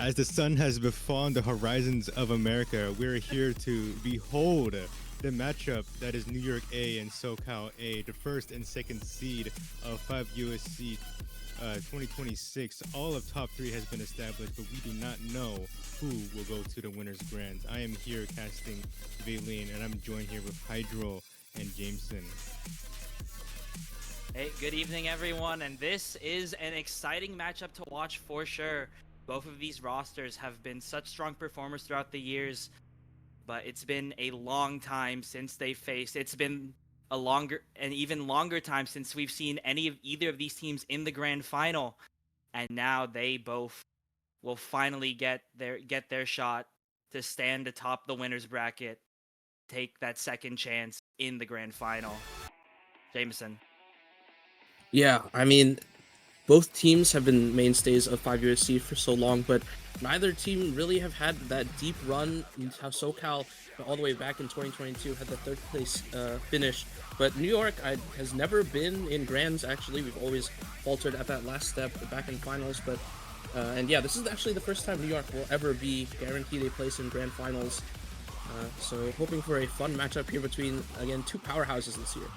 As the sun has befallen the horizons of America, we're here to behold the matchup that is New York A and SoCal A, the first and second seed of 5USC 2026. All of top three has been established, but we do not know who will go to the winners' grands. I am here casting Valine, and I'm joined here with Hydro and Jameson. Hey, good evening, everyone, and this is an exciting matchup to watch for sure. Both of these rosters have been such strong performers throughout the years, but it's been a long time since they faced. It's been an even longer time since we've seen either of these teams in the grand final, and now they both will finally get their shot to stand atop the winners bracket, take that second chance in the grand final. Jameson. Yeah, I mean, both teams have been mainstays of 5USC for so long, but neither team really have had that deep run. How SoCal, all the way back in 2022, had the third place finish, but New York has never been in grands. Actually, we've always faltered at that last step, back in finals. But and yeah, this is actually the first time New York will ever be guaranteed a place in grand finals. So hoping for a fun matchup here between, again, two powerhouses this year.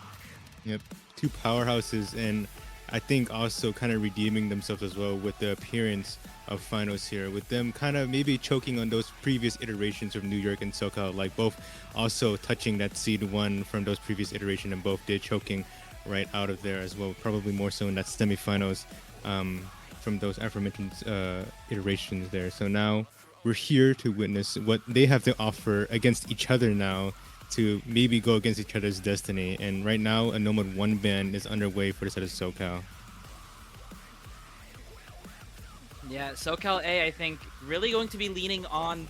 Yep, two powerhouses, and I think also kind of redeeming themselves as well with the appearance of finals here, with them kind of maybe choking on those previous iterations of New York and SoCal, like both also touching that seed one from those previous iteration, and both did choking right out of there as well, probably more so in that semifinals from those aforementioned iterations there. So now we're here to witness what they have to offer against each other now, to maybe go against each other's destiny. And right now, a Nomad 1 ban is underway for the set of SoCal. Yeah, SoCal A, I think, really going to be leaning on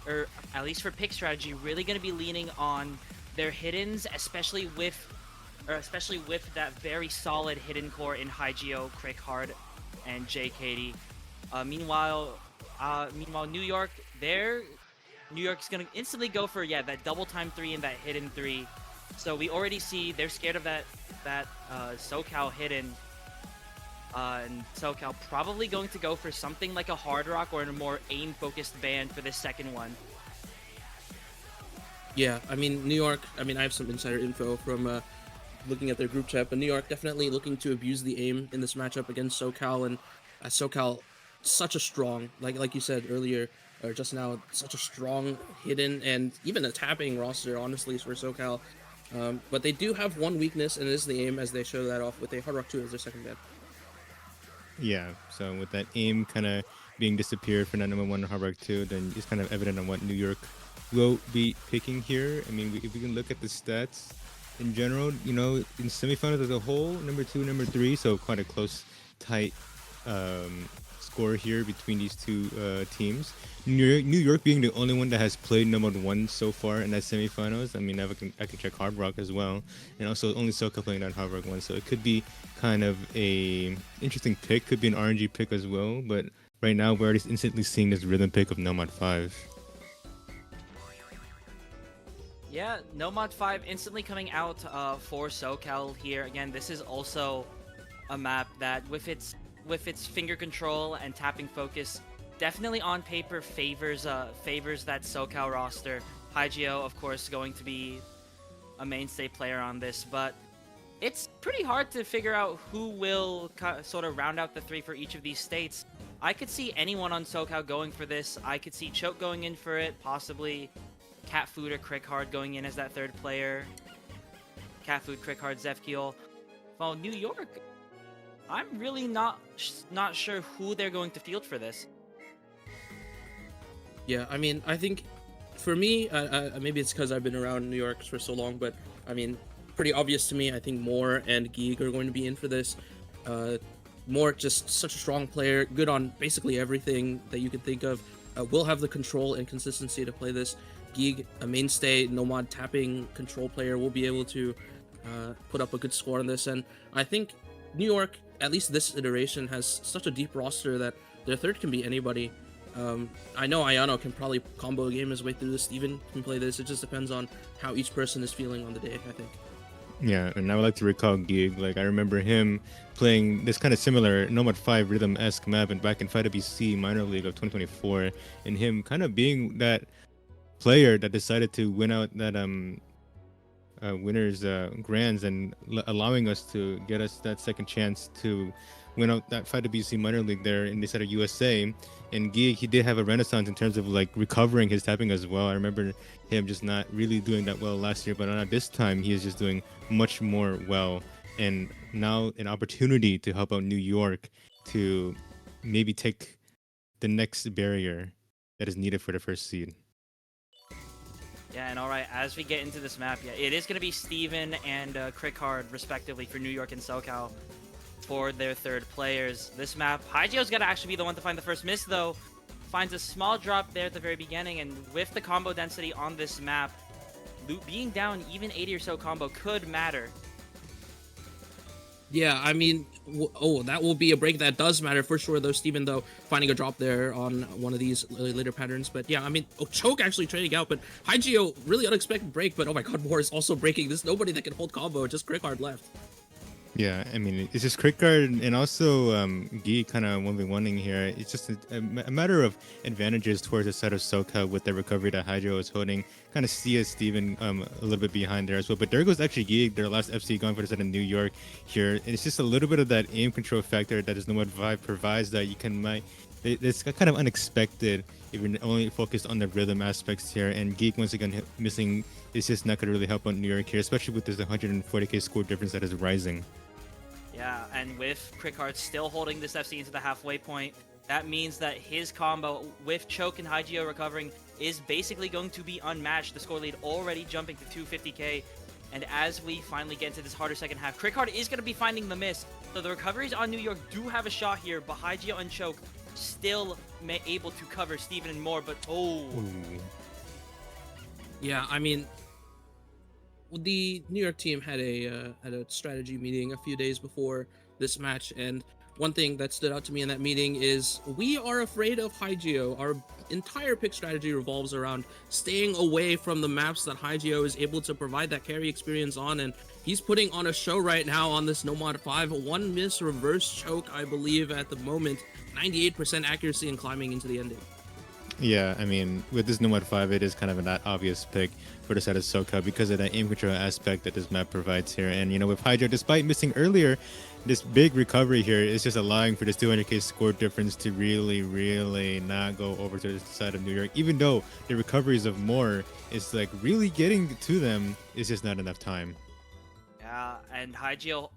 or at least for pick strategy, really going to be leaning on their hiddens, especially with that very solid hidden core in Hygeo, Crickhard, and JKD. Meanwhile, New York, New York's gonna instantly go for that double time 3 and that hidden 3. So we already see they're scared of that SoCal hidden. And SoCal probably going to go for something like a hard rock or a more aim focused ban for the second one. Yeah, I mean, New York, I have some insider info from looking at their group chat, but New York definitely looking to abuse the aim in this matchup against SoCal, and SoCal, such a strong, like you said earlier, or just now, such a strong hidden and even a tapping roster, honestly, for SoCal. But they do have one weakness, and it is the aim, as they show that off with a Hard Rock 2 as their second ban. Yeah, so with that aim kind of being disappeared for that number 1 Hard Rock 2, then it's kind of evident on what New York will be picking here. I mean, if we can look at the stats in general, in semifinals as a whole, number 2, number 3, so quite a close, tight score here between these two teams. New York being the only one that has played number 1 so far in that semifinals. I mean, I can check Hard Rock as well, and also only SoCal playing that Hard Rock 1, so it could be kind of a interesting pick. Could be an RNG pick as well, but right now we're already instantly seeing this rhythm pick of Nomad 5. Yeah, Nomad 5 instantly coming out for SoCal here. Again, this is also a map that with its finger control and tapping focus, definitely on paper favors that SoCal roster. Hygeo, of course, going to be a mainstay player on this, but it's pretty hard to figure out who will sort of round out the 3 for each of these states. I could see anyone on SoCal going for this. I could see Choke going in for it, possibly Cat Food or Crickhard going in as that third player. Cat Food, Crickhard, Zefkiel. Well, New York, I'm really not sure who they're going to field for this. Yeah, I mean, I think for me, maybe it's because I've been around New York for so long, but I mean, pretty obvious to me. I think Moore and Geek are going to be in for this. Moore, just such a strong player, good on basically everything that you can think of. Will have the control and consistency to play this. Geek, a mainstay Nomad tapping control player, will be able to put up a good score on this. And I think New York, at least this iteration, has such a deep roster that their third can be anybody. I know Ayano can probably combo a game his way through this. Steven can play this. It just depends on how each person is feeling on the day, I think. Yeah, and I would like to recall Gig. Like I remember him playing this kind of similar Nomad 5 rhythm-esque map and back in 5WC minor league of 2024, and him kind of being that player that decided to win out that winners grands and allowing us to get us that second chance to win out that 5WC minor league there in the side of USA. And Geek, he did have a renaissance in terms of like recovering his tapping as well. I remember him just not really doing that well last year, but not this time he is just doing much more well. And now an opportunity to help out New York to maybe take the next barrier that is needed for the first seed. Yeah, and all right, as we get into this map, yeah, it is going to be Steven and Crickard, respectively, for New York and SoCal for their third players. This map, Hygio's going to actually be the one to find the first miss, though. Finds a small drop there at the very beginning, and with the combo density on this map, being down even 80 or so combo could matter. Yeah, I mean, that will be a break that does matter for sure, though, Steven, though, finding a drop there on one of these later patterns. But yeah, I mean, Choke actually trading out, but Hygio, really unexpected break, but oh my god, War is also breaking. There's nobody that can hold combo, just Crickard left. Yeah, I mean, it's just Crickard and also Gee kind of 1v1ing here. It's just a matter of advantages towards the side of SoCal with the recovery that Hydro is holding. Kind of see as Steven a little bit behind there as well. But there goes actually Gee, their last FC going for the side of New York here. And it's just a little bit of that aim control factor that is Nomad 5 provides that you can it's kind of unexpected if you're only focused on the rhythm aspects here. And Geek once again missing is just not going to really help out New York here, especially with this 140k score difference that is rising. Yeah, and with Crickard still holding this FC into the halfway point, that means that his combo with Choke and Hygio recovering is basically going to be unmatched. The score lead already jumping to 250k. And as we finally get into this harder second half, Crickard is going to be finding the miss. So the recoveries on New York do have a shot here, but Hygio and Choke still able to cover Steven and more, but Ooh. Yeah, I mean, the New York team had a strategy meeting a few days before this match, and one thing that stood out to me in that meeting is we are afraid of Hygio. Our entire pick strategy revolves around staying away from the maps that Hygio is able to provide that carry experience on, and he's putting on a show right now on this Nomad 5. One miss reverse choke, I believe, at the moment. 98% accuracy and climbing into the ending. Yeah, I mean, with this Nomad 5, it is kind of that obvious pick for the side of SoCal because of that aim control aspect that this map provides here. And, you know, with Hydro, despite missing earlier, this big recovery here is just allowing for this 200k score difference to really, really not go over to the side of New York. Even though the recoveries of more is like really getting to them, it's just not enough time. yeah, and Hygio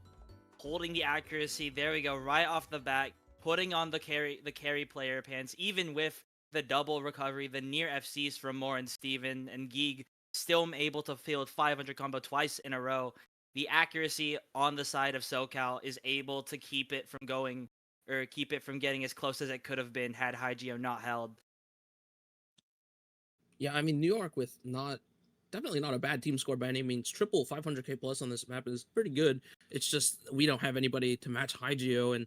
holding the accuracy. There we go, right off the bat, putting on the carry player pants, even with the double recovery, the near FCs from Moore and Steven, and Geeg still able to field 500 combo twice in a row. The accuracy on the side of SoCal is able to keep it from going, or keep it from getting as close as it could have been had Hygio not held. Yeah, I mean, New York with definitely not a bad team score by any means. Triple 500k plus on this map is pretty good. It's just we don't have anybody to match Hygio, and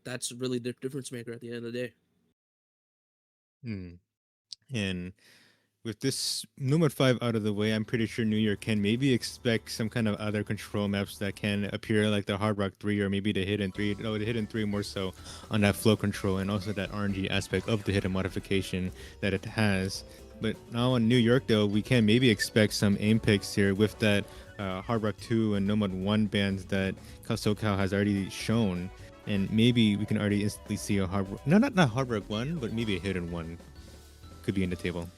that's really the difference maker at the end of the day. And with this Nomad 5 out of the way, I'm pretty sure New York can maybe expect some kind of other control maps that can appear like the Hard Rock 3 or maybe the Hidden 3. No, the Hidden 3 more so on that flow control and also that RNG aspect of the Hidden modification that it has. But now in New York, though, we can maybe expect some aim picks here with that Hard Rock 2 and Nomad 1 bands that SoCal has already shown. And maybe we can already instantly see a Hard Rock, not Hard Rock 1, but maybe a Hidden 1 could be in the table.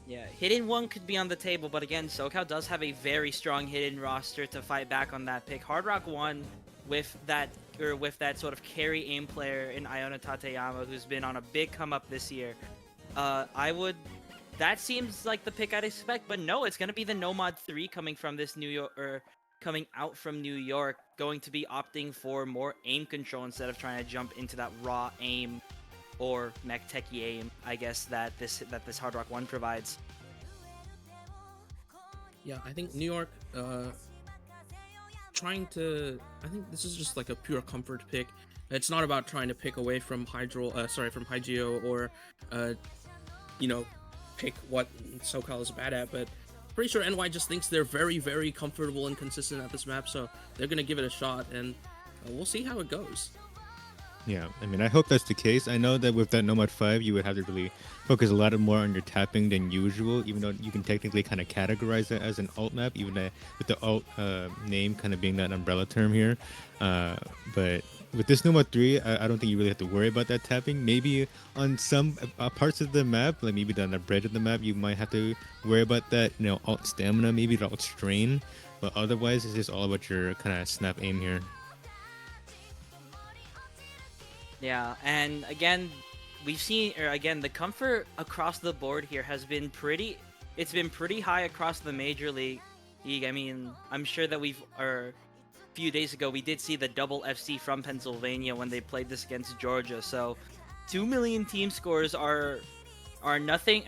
Yeah, Hidden 1 could be on the table, but again, SoCal does have a very strong Hidden roster to fight back on that pick. Hard Rock 1 with that sort of carry aim player in Iona Tateyama, who's been on a big come up this year. That seems like the pick I'd expect, but no, it's gonna be the Nomad 3 coming from this coming out from New York, going to be opting for more aim control instead of trying to jump into that raw aim or mech techie aim, I guess, that this Hard Rock 1 provides. Yeah, I think New York I think this is just like a pure comfort pick. It's not about trying to pick away from Hygio or pick what SoCal is bad at, but pretty sure NY just thinks they're very, very comfortable and consistent at this map, so they're gonna give it a shot, and we'll see how it goes. Yeah, I mean, I hope that's the case. I know that with that Nomad 5, you would have to really focus a lot more on your tapping than usual, even though you can technically kind of categorize it as an alt map, even with the alt name kind of being that umbrella term here. But with this Nomad 3, I don't think you really have to worry about that tapping. Maybe on some parts of the map, like maybe down the bridge of the map, you might have to worry about that, alt stamina, maybe the alt strain. But otherwise, it's just all about your kind of snap aim here. Yeah, and again, we've seen, or again, the comfort across the board here has been pretty. It's been pretty high across the major league. I mean, I'm sure that a few days ago we did see the double FC from Pennsylvania when they played this against Georgia. So, 2 million team scores are nothing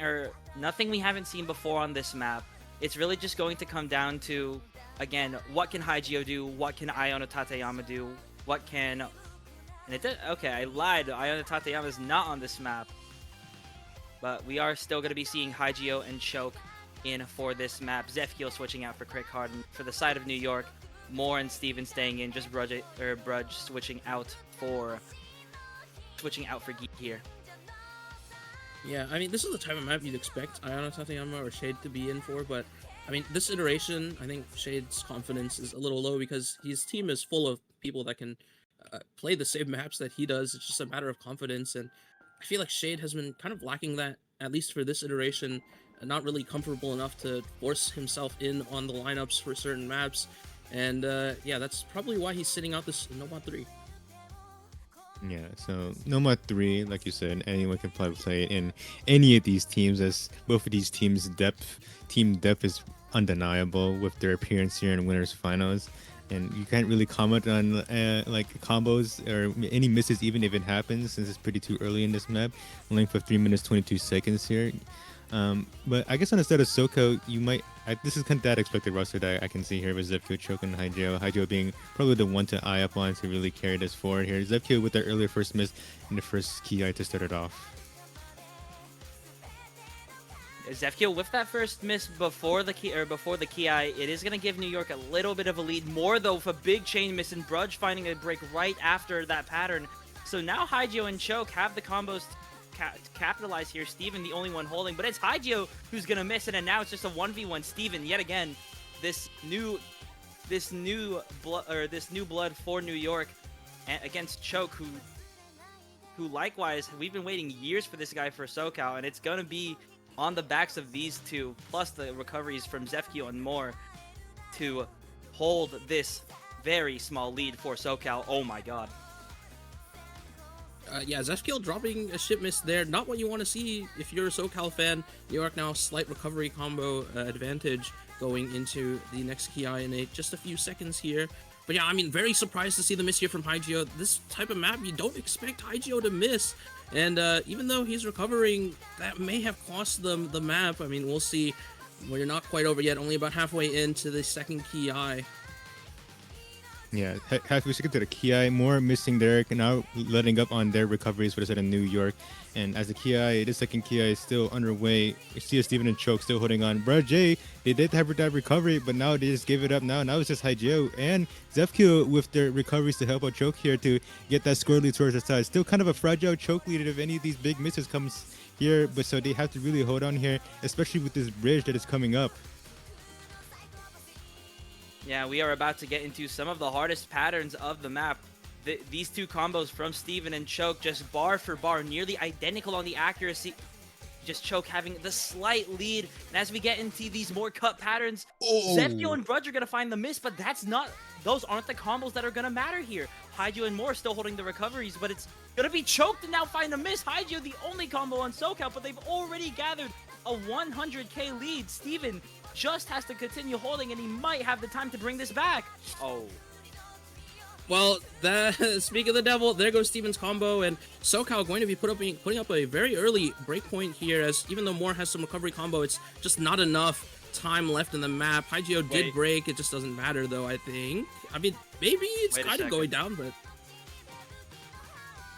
we haven't seen before on this map. It's really just going to come down to, again, what can Hygio do? What can Iona Tateyama do? What can And it did. Okay, I lied. Iona Tateyama is not on this map. But we are still going to be seeing Hygio and Choke in for this map. Zefkio switching out for Crick Harden. For the side of New York, Moore and Steven staying in. Just Brudge switching out for Geek here. Yeah, I mean, this is the type of map you'd expect Iona Tateyama or Shade to be in for, but I mean, this iteration, I think Shade's confidence is a little low because his team is full of people that can play the same maps that he does. It's just a matter of confidence, and I feel like Shade has been kind of lacking that, at least for this iteration, not really comfortable enough to force himself in on the lineups for certain maps, and yeah, that's probably why he's sitting out this Nomad 3. Yeah, so Nomad 3, like you said, anyone can probably play in any of these teams, as both of these teams' team depth is undeniable with their appearance here in winners finals. And you can't really comment on like combos or any misses, even if it happens, since it's pretty too early in this map. Length of 3 minutes 22 seconds here. But I guess on the side of SoCal, you might. This is kind of that expected roster that I can see here with Zefkio, Choke, and Hygio. Hygio being probably the one to eye up on to really carry this forward here. Zefkio with their earlier first miss in the first key eye to start it off. Zefkio with that first miss before the key eye, it is gonna give New York a little bit of a lead. More though, with a big chain miss and Brudge finding a break right after that pattern. So now Hygio and Choke have the combos to capitalize here. Steven the only one holding, but it's Hygio who's gonna miss it, and now it's just a 1v1. Steven yet again, this new blood for New York against Choke, who likewise we've been waiting years for this guy for SoCal, and it's gonna be on the backs of these two, plus the recoveries from Zefkio and more, to hold this very small lead for SoCal. Oh my god. Yeah, Zefkio dropping a ship miss there. Not what you want to see if you're a SoCal fan. New York now slight recovery combo advantage going into the next key eye in just a few seconds here. But yeah, I mean, very surprised to see the miss here from Hygio. This type of map, you don't expect Hygio to miss. And even though he's recovering, that may have cost them the map. I mean, we'll see. We're not quite over yet, only about halfway into the second key eye. Yeah, halfway second to the key eye, more missing there, now letting up on their recoveries for the side of New York. And as the key eye, the second key eye is still underway. You see Steven and Choke still holding on. Brad J, they did have that recovery, but now they just give it up now. Now it's just Hygio and Zefkio with their recoveries to help out Choke here to get that score lead towards the side. Still kind of a fragile Choke lead if any of these big misses comes here, but so they have to really hold on here, especially with this bridge that is coming up. Yeah, we are about to get into some of the hardest patterns of the map. These two combos from Steven and Choke, just bar for bar, nearly identical on the accuracy. Just Choke having the slight lead. And as we get into these more cut patterns, Zefkio and Brudge are going to find the miss, but those aren't the combos that are going to matter here. Hygio and Moore still holding the recoveries, but it's going to be Choke to now find a miss. Hygio the only combo on SoCal, but they've already gathered a 100k lead. Steven just has to continue holding, and he might have the time to bring this back. Oh. Well, speak of the devil, there goes Steven's combo, and SoCal going to be putting up a very early breakpoint here, as even though Moore has some recovery combo, it's just not enough time left in the map. Hygio did break, it just doesn't matter though, I think. I mean, maybe it's kind of going down, but...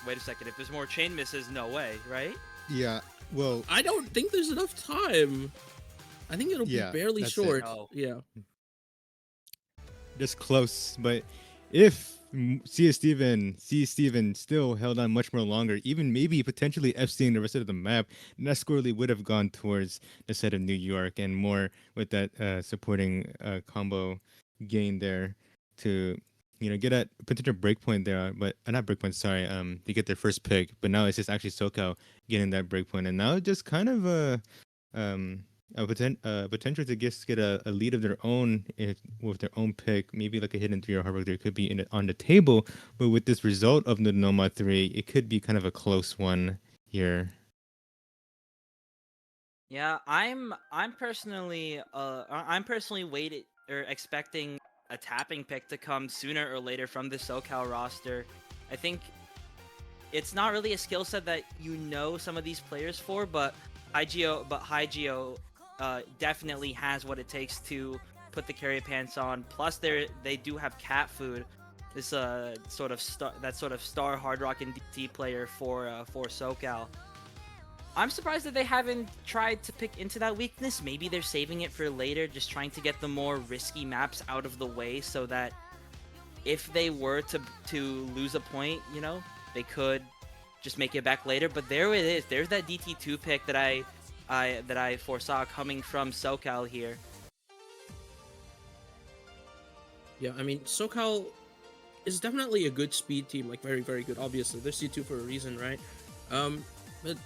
Wait a second, if there's more chain misses, no way, right? Yeah, well... I don't think there's enough time. I think it'll be Yeah, barely that's it. short. Oh. Yeah. Just close. But if C. Steven still held on much more longer, even maybe potentially FCing the rest of the map, then that scorely would have gone towards the side of New York and more with that supporting combo gain there to get at potential breakpoint there, but not breakpoint. Sorry, to get their first pick. But now it's just actually SoCal getting that breakpoint, and now just kind of um potential to just get a lead of their own with their own pick, maybe like a hidden three or hard work there could be on the table. But with this result of the Noma 3, it could be kind of a close one here. Yeah, I'm personally waiting or expecting a tapping pick to come sooner or later from the SoCal roster. I think it's not really a skill set that some of these players for, but Hygeo definitely has what it takes to put the carry pants on. Plus, they do have cat food, this sort of star hard rock and DT player for SoCal. I'm surprised that they haven't tried to pick into that weakness. Maybe they're saving it for later, just trying to get the more risky maps out of the way, so that if they were to lose a point, they could just make it back later. But there it is. There's that DT2 pick that I foresaw coming from SoCal here. Yeah, I mean, SoCal is definitely a good speed team, like very, very good. Obviously, they're C2 for a reason, right? But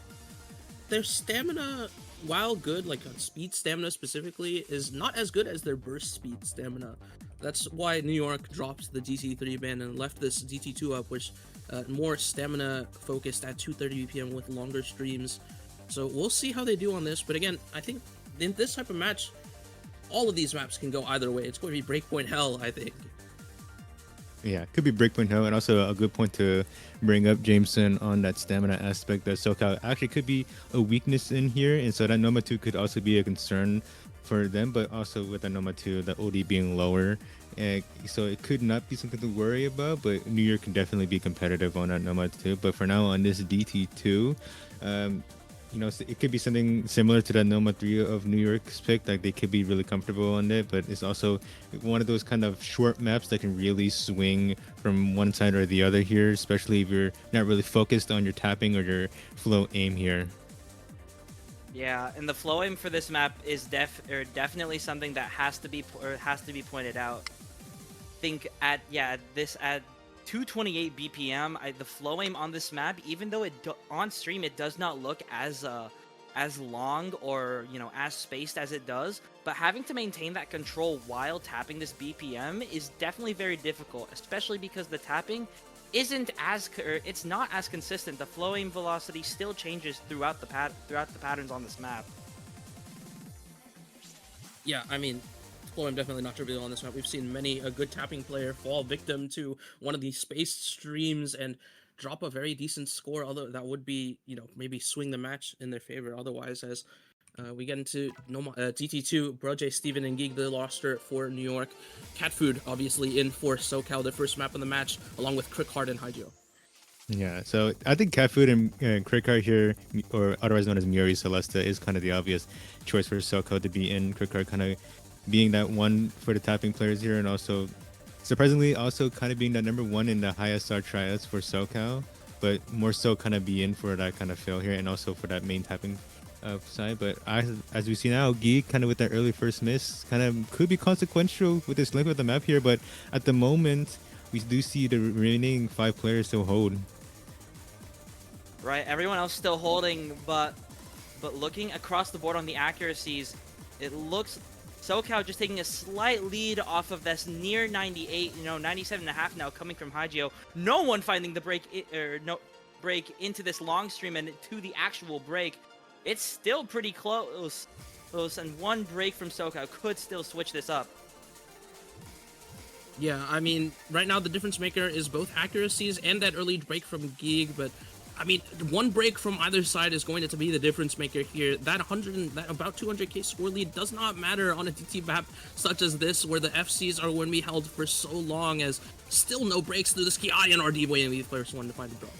their stamina, while good, like speed stamina specifically, is not as good as their burst speed stamina. That's why New York dropped the DT3 ban and left this DT2 up, which more stamina focused at 230 BPM with longer streams. So we'll see how they do on this. But again, I think in this type of match, all of these maps can go either way. It's going to be breakpoint hell, I think. Yeah, could be breakpoint hell, and also a good point to bring up Jameson on that stamina aspect. That SoCal actually could be a weakness in here, and so that Noma 2 could also be a concern for them. But also with the Noma 2, the OD being lower, so it could not be something to worry about. But New York can definitely be competitive on that Noma 2. But for now, on this DT2, it could be something similar to that Noma 3 of New York's pick. Like they could be really comfortable on it, but it's also one of those kind of short maps that can really swing from one side or the other here, especially if you're not really focused on your tapping or your flow aim here. Yeah, and the flow aim for this map is definitely something that has to be pointed out. Think at 228 BPM, the flow aim on this map, even though on stream it does not look as long or as spaced as it does, but having to maintain that control while tapping this BPM is definitely very difficult, especially because the tapping it's not as consistent. The flow aim velocity still changes throughout the patterns on this map. Yeah, I mean, I'm definitely not trivial on this map. We've seen many a good tapping player fall victim to one of these spaced streams and drop a very decent score, although that would be, maybe swing the match in their favor otherwise. As we get into DT2, Broj, Steven, and Geek, the roster for New York. Cat Food, obviously, in for SoCal, their first map of the match, along with Crickheart and Hygeo. Yeah, so I think Cat Food and Crickheart here, or otherwise known as Muri Celesta, is kind of the obvious choice for SoCal to be in. Crickheart kind of being that one for the tapping players here, and also surprisingly also kind of being that number one in the highest SR tryouts for SoCal, but more so kind of be in for that kind of fail here, and also for that main tapping side. But as we see now, Geek kind of with that early first miss kind of could be consequential with this length of the map here, but at the moment we do see the remaining 5 players still hold. Right, everyone else still holding, but looking across the board on the accuracies, it looks SoCal just taking a slight lead off of this near 98, 97.5 now coming from Hygeo. No one finding the break into this long stream and to the actual break. It's still pretty close, and one break from SoCal could still switch this up. Yeah, I mean, right now the difference maker is both accuracies and that early break from Geek, but I mean, one break from either side is going to be the difference maker here. That about 200k score lead does not matter on a DT map such as this, where the FCs are going to be held for so long, as still no breaks through the Ski and RD waiting the first one to find a drop.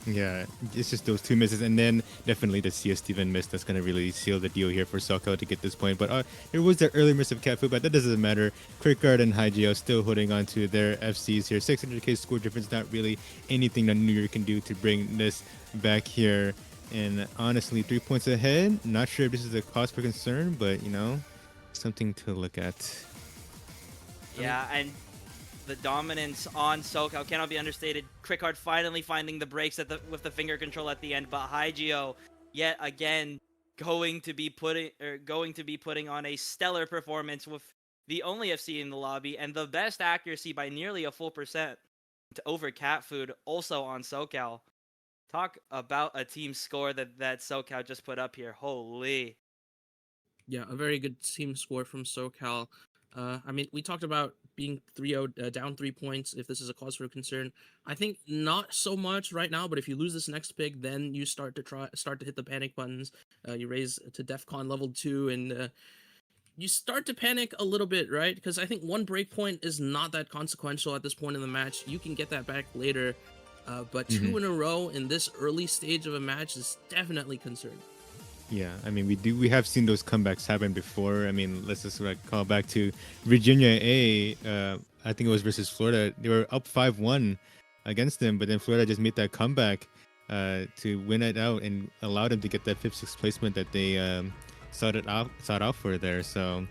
Yeah, it's just those two misses, and then definitely the CS Steven miss that's gonna really seal the deal here for SoCal to get this point. But there was that early miss of Catfu, but that doesn't matter. Crickguard and Hygeo still holding on to their FCs here. 600k score difference, not really anything that New York can do to bring this back here. And honestly, 3 points ahead. Not sure if this is a cause for concern, but something to look at. Yeah, and the dominance on SoCal cannot be understated. Crickard finally finding the breaks with the finger control at the end, but Hygeo yet again going to be putting on a stellar performance with the only FC in the lobby and the best accuracy by nearly a full percent to over cat food also on SoCal. Talk about a team score that SoCal just put up here. Holy. Yeah, a very good team score from SoCal. I mean, we talked about being 3-0 down 3 points. If this is a cause for concern, I think not so much right now. But if you lose this next pick, then you start to hit the panic buttons. You raise to DEFCON level 2, and you start to panic a little bit, right? Because I think one break point is not that consequential at this point in the match. You can get that back later. But two in a row in this early stage of a match is definitely concerning. Yeah, I mean, we have seen those comebacks happen before. I mean, let's just call back to Virginia A. I think it was versus Florida. They were up 5-1 against them, but then Florida just made that comeback to win it out and allow them to get that 5th, 6th placement that they sought out for there. So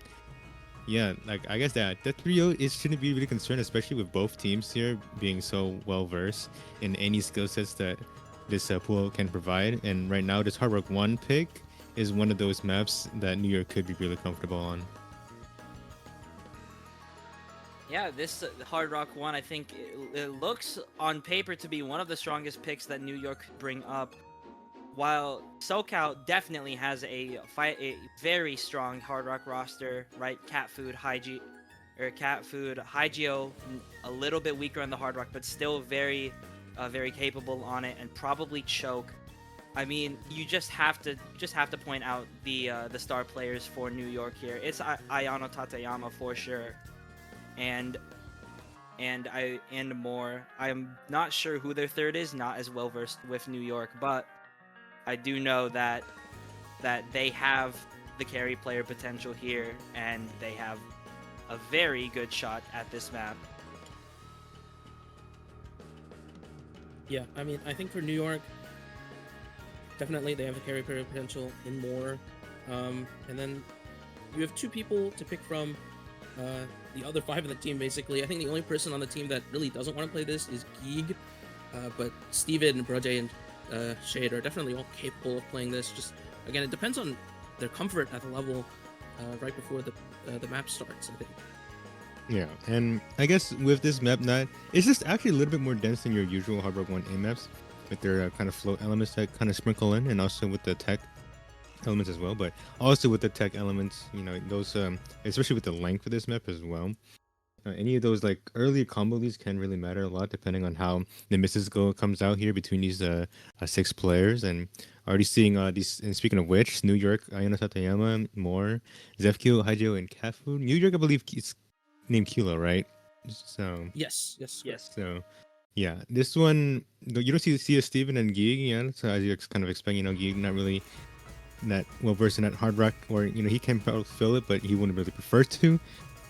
yeah, I guess that 3-0 it shouldn't be really concerned, especially with both teams here being so well versed in any skill sets that this pool can provide. And right now, this Hard Rock 1 pick is one of those maps that New York could be really comfortable on. Yeah, this Hard Rock 1, I think it looks on paper to be one of the strongest picks that New York could bring up. While SoCal definitely has a very strong Hard Rock roster, right? Cat Food, Hygeo, a little bit weaker on the Hard Rock, but still very capable on it, and probably Choke. I mean, you just have to point out the star players for New York here. It's Ayano Tateyama for sure, and more. I'm not sure who their third is. Not as well versed with New York, but I do know that they have the carry player potential here, and they have a very good shot at this map. Yeah, I mean, I think for New York, definitely they have the carry player potential in more. And then you have two people to pick from. The other 5 of the team, basically. I think the only person on the team that really doesn't want to play this is Geeg. But Steven, Brajay, and Shade are definitely all capable of playing this. Just, again, it depends on their comfort at the level right before the map starts, I think. Yeah, and I guess with this map, it's just actually a little bit more dense than your usual Hard Rock 1A maps, with their kind of float elements that kind of sprinkle in, and also with the tech elements as well, but also with the tech elements, those especially with the length of this map as well. Any of those early combo leads can really matter a lot depending on how the misses comes out here between these 6 players. And already seeing these. And speaking of which, New York, Ayano Tateyama, Moore, Zefkyo, Hygeo, and Cafu. New York, I believe, it's named Kilo, right? So Yes. So yeah, this one you don't see a Steven and Geeg, yeah. So as you're kind of expecting, Geeg not really that well versed in that Hard Rock, or he can probably fill it, but he wouldn't really prefer to.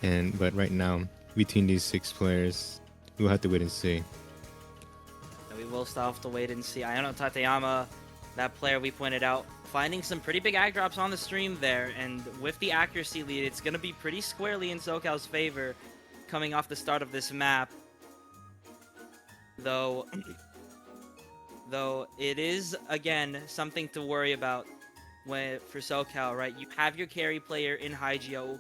But right now, between these 6 players, we'll have to wait and see. We will still have to wait and see. Ayano Tateyama, that player we pointed out, finding some pretty big ag drops on the stream there, and with the accuracy lead, it's going to be pretty squarely in SoCal's favor coming off the start of this map. Though it is, again, something to worry about for SoCal, right? You have your carry player in Hygeo.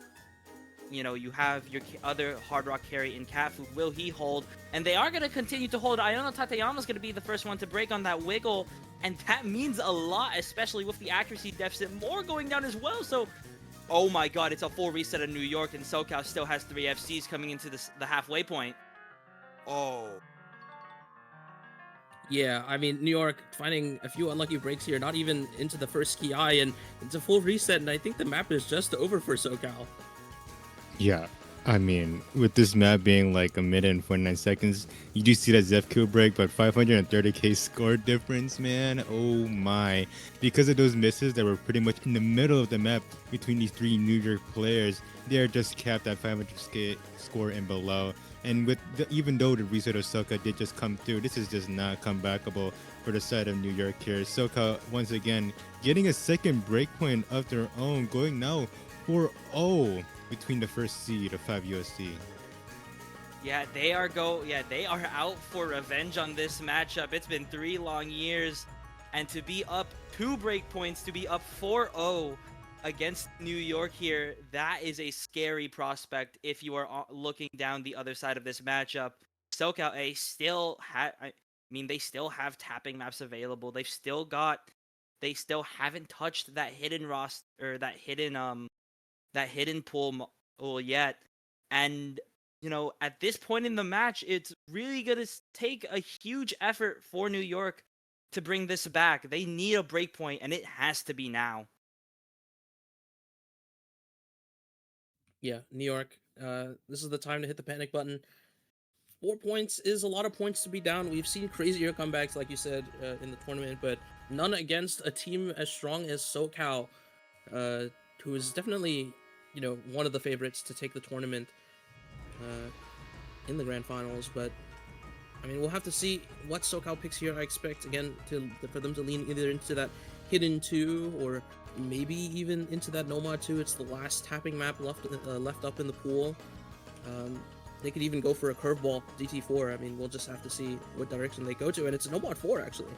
You have your other Hard Rock carry in Catfu. Will he hold? And they are going to continue to hold. Ayano Tateyama is going to be the first one to break on that wiggle, and that means a lot, especially with the accuracy deficit. More going down as well, so... Oh my god, it's a full reset of New York, and SoCal still has 3 FCs coming into the halfway point. Oh... Yeah, I mean, New York finding a few unlucky breaks here, not even into the first key eye, and it's a full reset, and I think the map is just over for SoCal. Yeah, I mean, with this map being like a minute and 49 seconds, you do see that Zeph kill break, but 530k score difference, man. Oh my. Because of those misses that were pretty much in the middle of the map between these three New York players, they are just capped at 500k score and below. And even though the reset of Soka did just come through, this is just not comebackable for the side of New York here. Soka, once again, getting a second breakpoint of their own, going now 4-0 between the first seed of 5USC. Yeah, they are out for revenge on this matchup. It's been 3 long years, and to be up 2 breakpoints, to be up 4-0 against New York here, that is a scary prospect if you are looking down the other side of this matchup. SoCal A still I mean, they still have tapping maps available. They still haven't touched that hidden roster, or that hidden pool yet. And at this point in the match, it's really going to take a huge effort for New York to bring this back. They need a breakpoint, and it has to be now. Yeah, New York. This is the time to hit the panic button. 4 points is a lot of points to be down. We've seen crazier comebacks, like you said, in the tournament, but none against a team as strong as SoCal, uh, who is definitely, one of the favorites to take the tournament uh, in the grand finals. But I mean, we'll have to see what SoCal picks here. I expect again for them to lean either into that hidden 2 or maybe even into that Nomad 2. It's the last tapping map left up in the pool. They could even go for a curveball DT4. I mean, we'll just have to see what direction they go to, and it's a Nomad 4 actually.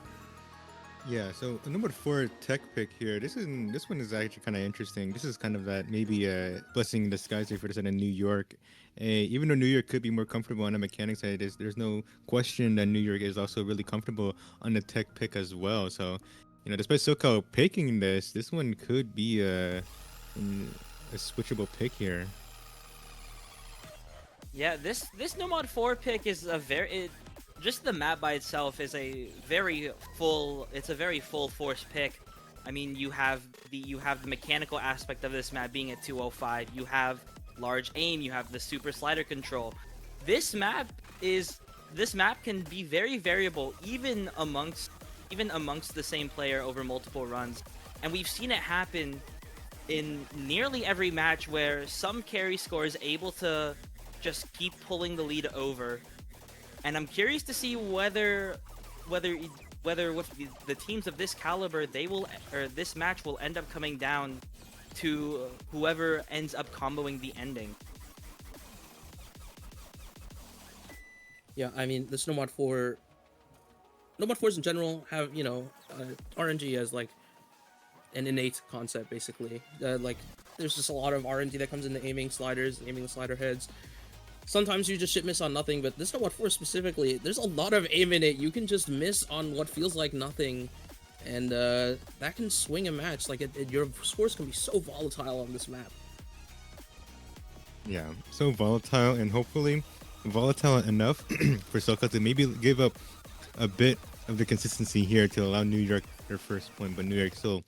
Yeah, so a number 4 tech pick here. This one is actually kind of interesting. This is kind of that maybe a blessing in disguise here for the side of New York. Even though New York could be more comfortable on the mechanics side, there's no question that New York is also really comfortable on the tech pick as well. So, despite SoCal picking this one could be a switchable pick here. Yeah, this Nomad 4 pick is just the map by itself is it's a very full force pick. I mean, you have the mechanical aspect of this map being at 205. You have large aim, you have the super slider control. This map can be very variable even amongst the same player over multiple runs. And we've seen it happen in nearly every match where some carry score is able to just keep pulling the lead over. And I'm curious to see whether with the teams of this caliber, this match will end up coming down to whoever ends up comboing the ending. Yeah, I mean, this Nomad 4s in general have, RNG as like an innate concept, basically. Like, there's just a lot of RNG that comes into aiming sliders, aiming the slider heads. Sometimes you just shit miss on nothing, but this Nomad 4 specifically, there's a lot of aim in it. You can just miss on what feels like nothing, and that can swing a match. Like, your scores can be so volatile on this map. Yeah, so volatile, and hopefully volatile enough for SoCal to maybe give up a bit of the consistency here to allow New York their first point, but New York still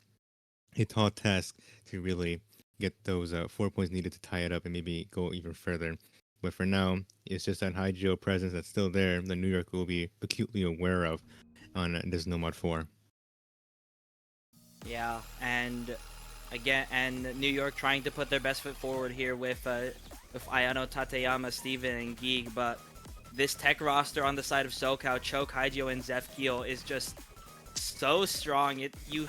a tall task to really get those 4 points needed to tie it up and maybe go even further. But for now, it's just that high geo presence that's still there that New York will be acutely aware of on this Nomad 4. Yeah, and New York trying to put their best foot forward here with Ayano, Tateyama, Steven, and Geek, but this tech roster on the side of SoCal, Choke, Haijo, and Zefkiel is just so strong. You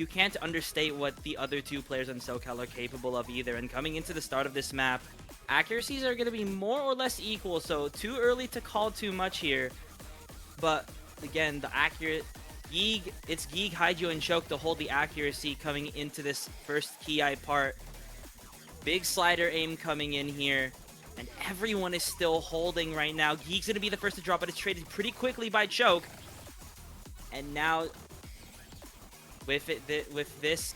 can't understate what the other 2 players on SoCal are capable of either. And coming into the start of this map, accuracies are going to be more or less equal, so too early to call too much here. But again, it's Geek, Haijo, and Choke to hold the accuracy coming into this first Ki part. Big slider aim coming in here, and everyone is still holding right now. Geek's going to be the first to drop, but it's traded pretty quickly by Choke. And now with this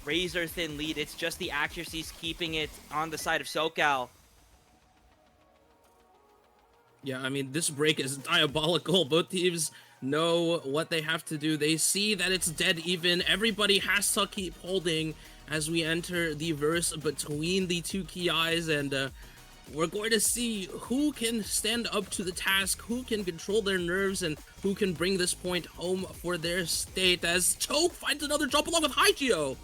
razor thin lead, it's just the accuracies keeping it on the side of SoCal. Yeah, I mean, this break is diabolical. Both teams know what they have to do. They see that it's dead even. Everybody has to keep holding as we enter the verse between the two key eyes, and we're going to see who can stand up to the task, who can control their nerves, and who can bring this point home for their state, as Choke finds another drop along with Hygio.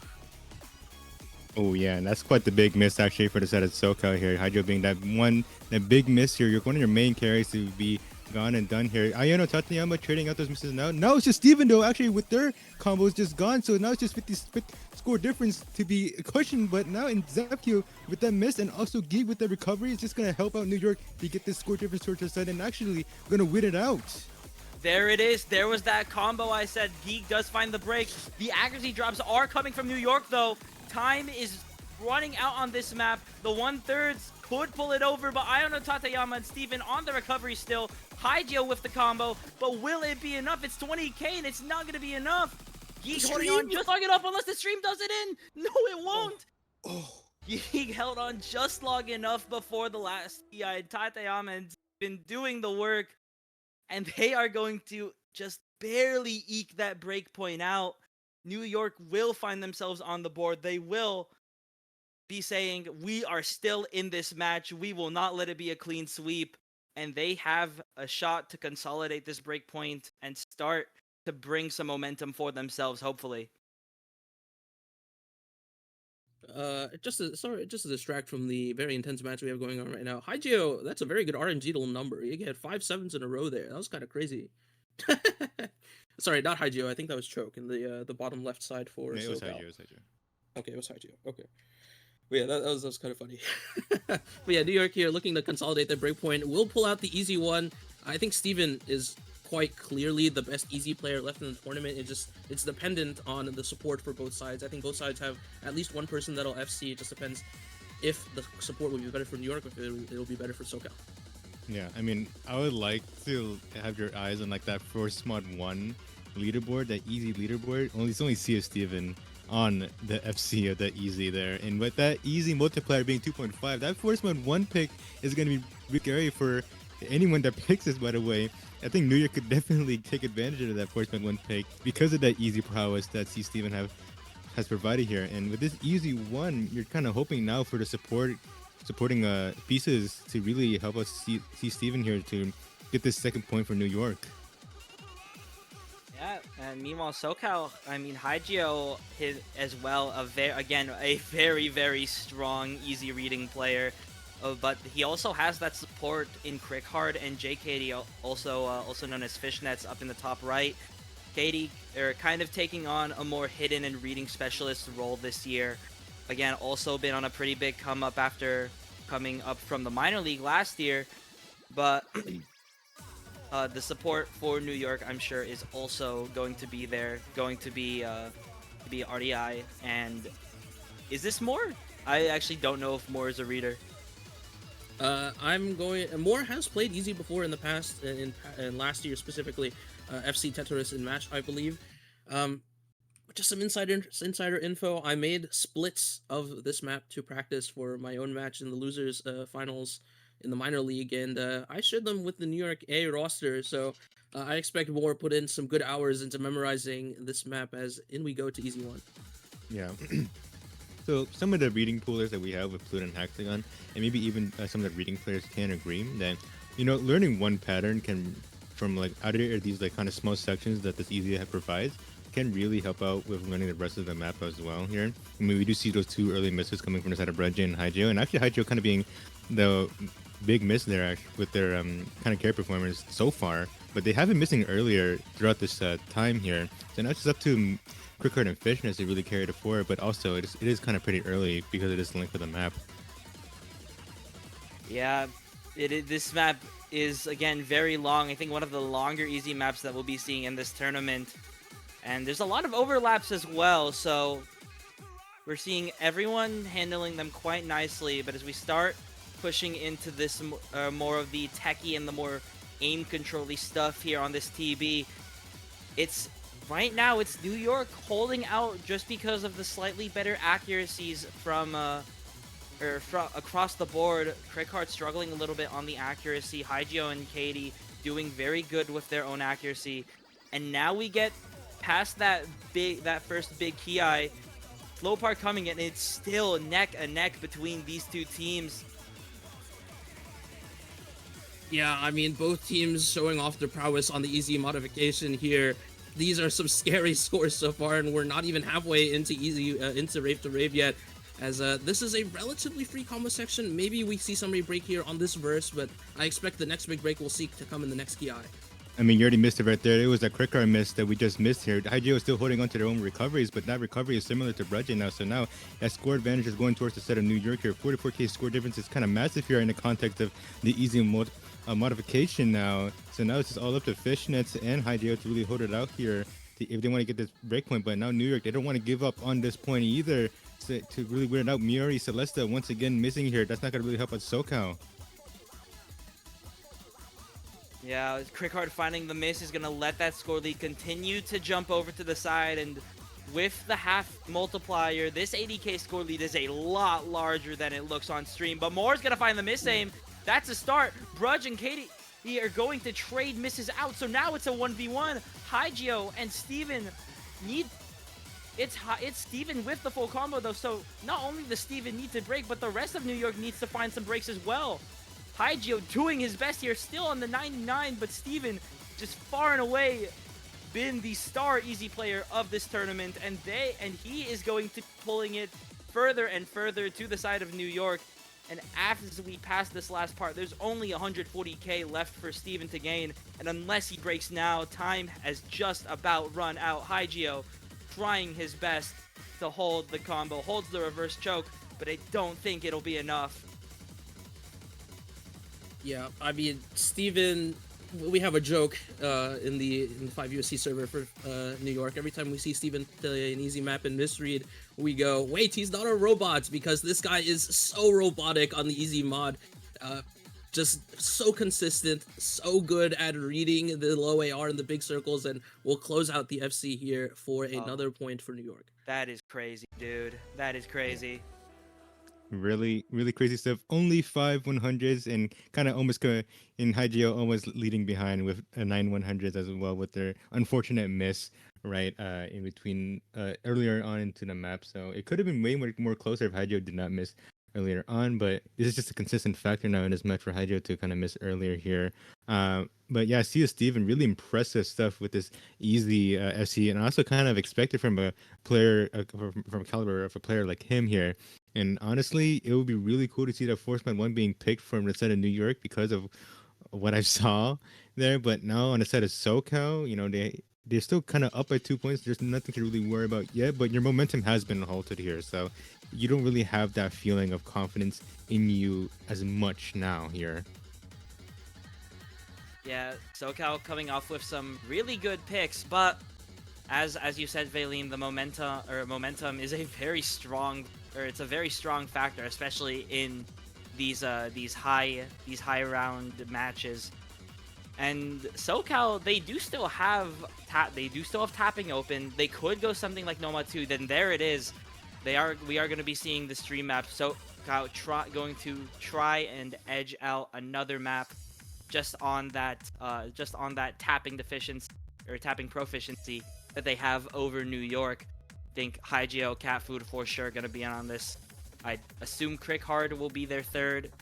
Oh yeah, and that's quite the big miss actually for the set of SoCal here. Hydro being that big miss here. You're one of your main carries to be gone and done here. Ayano Tateyama trading out those misses now. Now it's just Steven though, actually with their combos just gone. So now it's just 50 score difference to be cushioned. But now in Zepkyo with that miss and also Geek with the recovery, it's just gonna help out New York to get this score difference towards their side and actually gonna win it out. There it is. There was that combo I said. Geek does find the break. The accuracy drops are coming from New York though. Time is running out on this map. The 1/3 could pull it over, but Iono Tateyama and Steven on the recovery still. Hygio with the combo, but will it be enough? It's 20k and it's not going to be enough. Geek holding on just long enough unless the stream does it in. No, it won't. Geek held on just long enough before the last TI. Tateyama and Steven doing the work, and they are going to just barely eke that break point out. New York will find themselves on the board. They will be saying, we are still in this match. We will not let it be a clean sweep. And they have a shot to consolidate this break point and start to bring some momentum for themselves, hopefully. Just to distract from the very intense match we have going on right now. Hygio, that's a very good RNG number. You get 5 7s in a row there. That was kind of crazy. Sorry, not Hygio. I think that was Choke in the bottom left side for Yeah, it was SoCal. Hygio. Okay, it was Hygio. Okay. But yeah, that was kind of funny. But yeah, New York here looking to consolidate their breakpoint. Will pull out the easy one. I think Steven is quite clearly the best easy player left in the tournament. It's dependent on the support for both sides. I think both sides have at least one person that'll FC. It just depends if the support will be better for New York or if it'll be better for SoCal. Yeah, I mean, I would like to have your eyes on like that Force Mod 1 leaderboard, that easy leaderboard. It's only CS Steven on the FC of that easy there. And with that easy multiplier being 2.5, that Force Mod 1 pick is going to be really scary for anyone that picks this, by the way. I think New York could definitely take advantage of that Force Mod 1 pick because of that easy prowess that C Steven has provided here. And with this easy one, you're kind of hoping now for the supporting pieces to really help us see Steven here to get this second point for New York. Yeah, and meanwhile, SoCal, I mean, Hygio hit as well, a very, very strong, easy reading player. But he also has that support in Crickhard and JKD, also known as Fishnets, up in the top right. Katie are kind of taking on a more hidden and reading specialist role this year. Again, also been on a pretty big come up after coming up from the minor league last year. But the support for New York, I'm sure, is also going to be there, going to be RDI. And is this Moore? I actually don't know if Moore is a reader. Moore has played easy before in the past, in last year specifically, FC Tetris in match, I believe. Just some insider info. I made splits of this map to practice for my own match in the losers finals in the minor league, and I shared them with the New York A roster. So I expect Moore put in some good hours into memorizing this map as in we go to easy one. Yeah. So some of the reading poolers that we have with Pluto and Hexagon, and maybe even some of the reading players can agree that, learning one pattern from like out of these like kind of small sections that this easy provides, can really help out with learning the rest of the map as well here. I mean, we do see those two early misses coming from the side of Breadjay and Hygio, and actually Hygio kind of being the big miss there actually, with their kind of carry performance so far, but they have been missing earlier throughout this time here. So now it's just up to Crickhard and Fishness to really carry the forward, but also it is kind of pretty early because it is the length of the map. Yeah, this map is, again, very long. I think one of the longer easy maps that we'll be seeing in this tournament. And there's a lot of overlaps as well, so we're seeing everyone handling them quite nicely. But as we start pushing into this more of the techie and the more aim control-y stuff here on this TB, right now it's New York holding out just because of the slightly better accuracies from across the board. Crickhard struggling a little bit on the accuracy. Hygio and Katie doing very good with their own accuracy. And now we get past that first big Ki. Slow part coming in, and it's still neck and neck between these two teams. Yeah, I mean, both teams showing off their prowess on the easy modification here. These are some scary scores so far, and we're not even halfway into into Rave to Rave yet. As this is a relatively free combo section. Maybe we see somebody break here on this verse, but I expect the next big break will seek to come in the next Ki. I mean, you already missed it right there. It was a quick guard miss that we just missed here. Hygeo is still holding on to their own recoveries, but that recovery is similar to Brudge now. So now that score advantage is going towards the set of New York here. 44k score difference is kind of massive here in the context of the easy modification now. So now it's just all up to Fishnets and Hygeo to really hold it out here if they want to get this break point. But now New York, they don't want to give up on this point either to really weird out. Miori, Celesta once again missing here. That's not going to really help out SoCal. Yeah, Crickhard finding the miss is going to let that score lead continue to jump over to the side, and with the half multiplier, this 80k score lead is a lot larger than it looks on stream. But Moore's going to find the miss aim. That's a start. Brudge and Katie are going to trade misses out, so now it's a 1v1. Hygeo and Steven need... It's Steven with the full combo, though, so not only does Steven need to break, but the rest of New York needs to find some breaks as well. Hygeo doing his best here, still on the 99, but Steven just far and away been the star easy player of this tournament, and he is going to pulling it further and further to the side of New York. And after we pass this last part, there's only 140k left for Steven to gain, and unless he breaks now, time has just about run out. Hygeo trying his best to hold the combo, holds the reverse choke, but I don't think it'll be enough. Yeah, I mean, Steven, we have a joke in the 5USC server for New York. Every time we see Steven play an easy map and misread, we go, wait, he's not a robot, because this guy is so robotic on the easy mod. Just so consistent, so good at reading the low AR and the big circles, and we'll close out the FC here for another point for New York. That is crazy, dude. That is crazy. Really crazy stuff. Only 5 100s and kind of almost in Hygeo almost leading behind with a 9 100s as well with their unfortunate miss right in between earlier on into the map. So it could have been way more closer if Hygeo did not miss earlier on, but this is just a consistent factor now in this match for Hygeo to kind of miss earlier here. But yeah, I see Steven really impressive stuff with this easy FC, and I also kind of expected from a player from a caliber of a player like him here. And honestly, it would be really cool to see that Forceman 1 being picked from the set of New York because of what I saw there. But now on the set of SoCal, you know, they're still kind of up by 2 points. There's nothing to really worry about yet, but your momentum has been halted here. So you don't really have that feeling of confidence in you as much now here. Yeah, SoCal coming off with some really good picks, but as you said, Valine, the momentum is a very strong, it's a very strong factor, especially in these high round matches. And SoCal, they do still have tapping open. They could go something like Nomad 2. Then there it is. We are going to be seeing the stream map. SoCal going to try and edge out another map just on that tapping deficiency or tapping proficiency that they have over New York. I think Hygeo, Cat Food for sure going to be in on this. I assume Crickhard will be their third.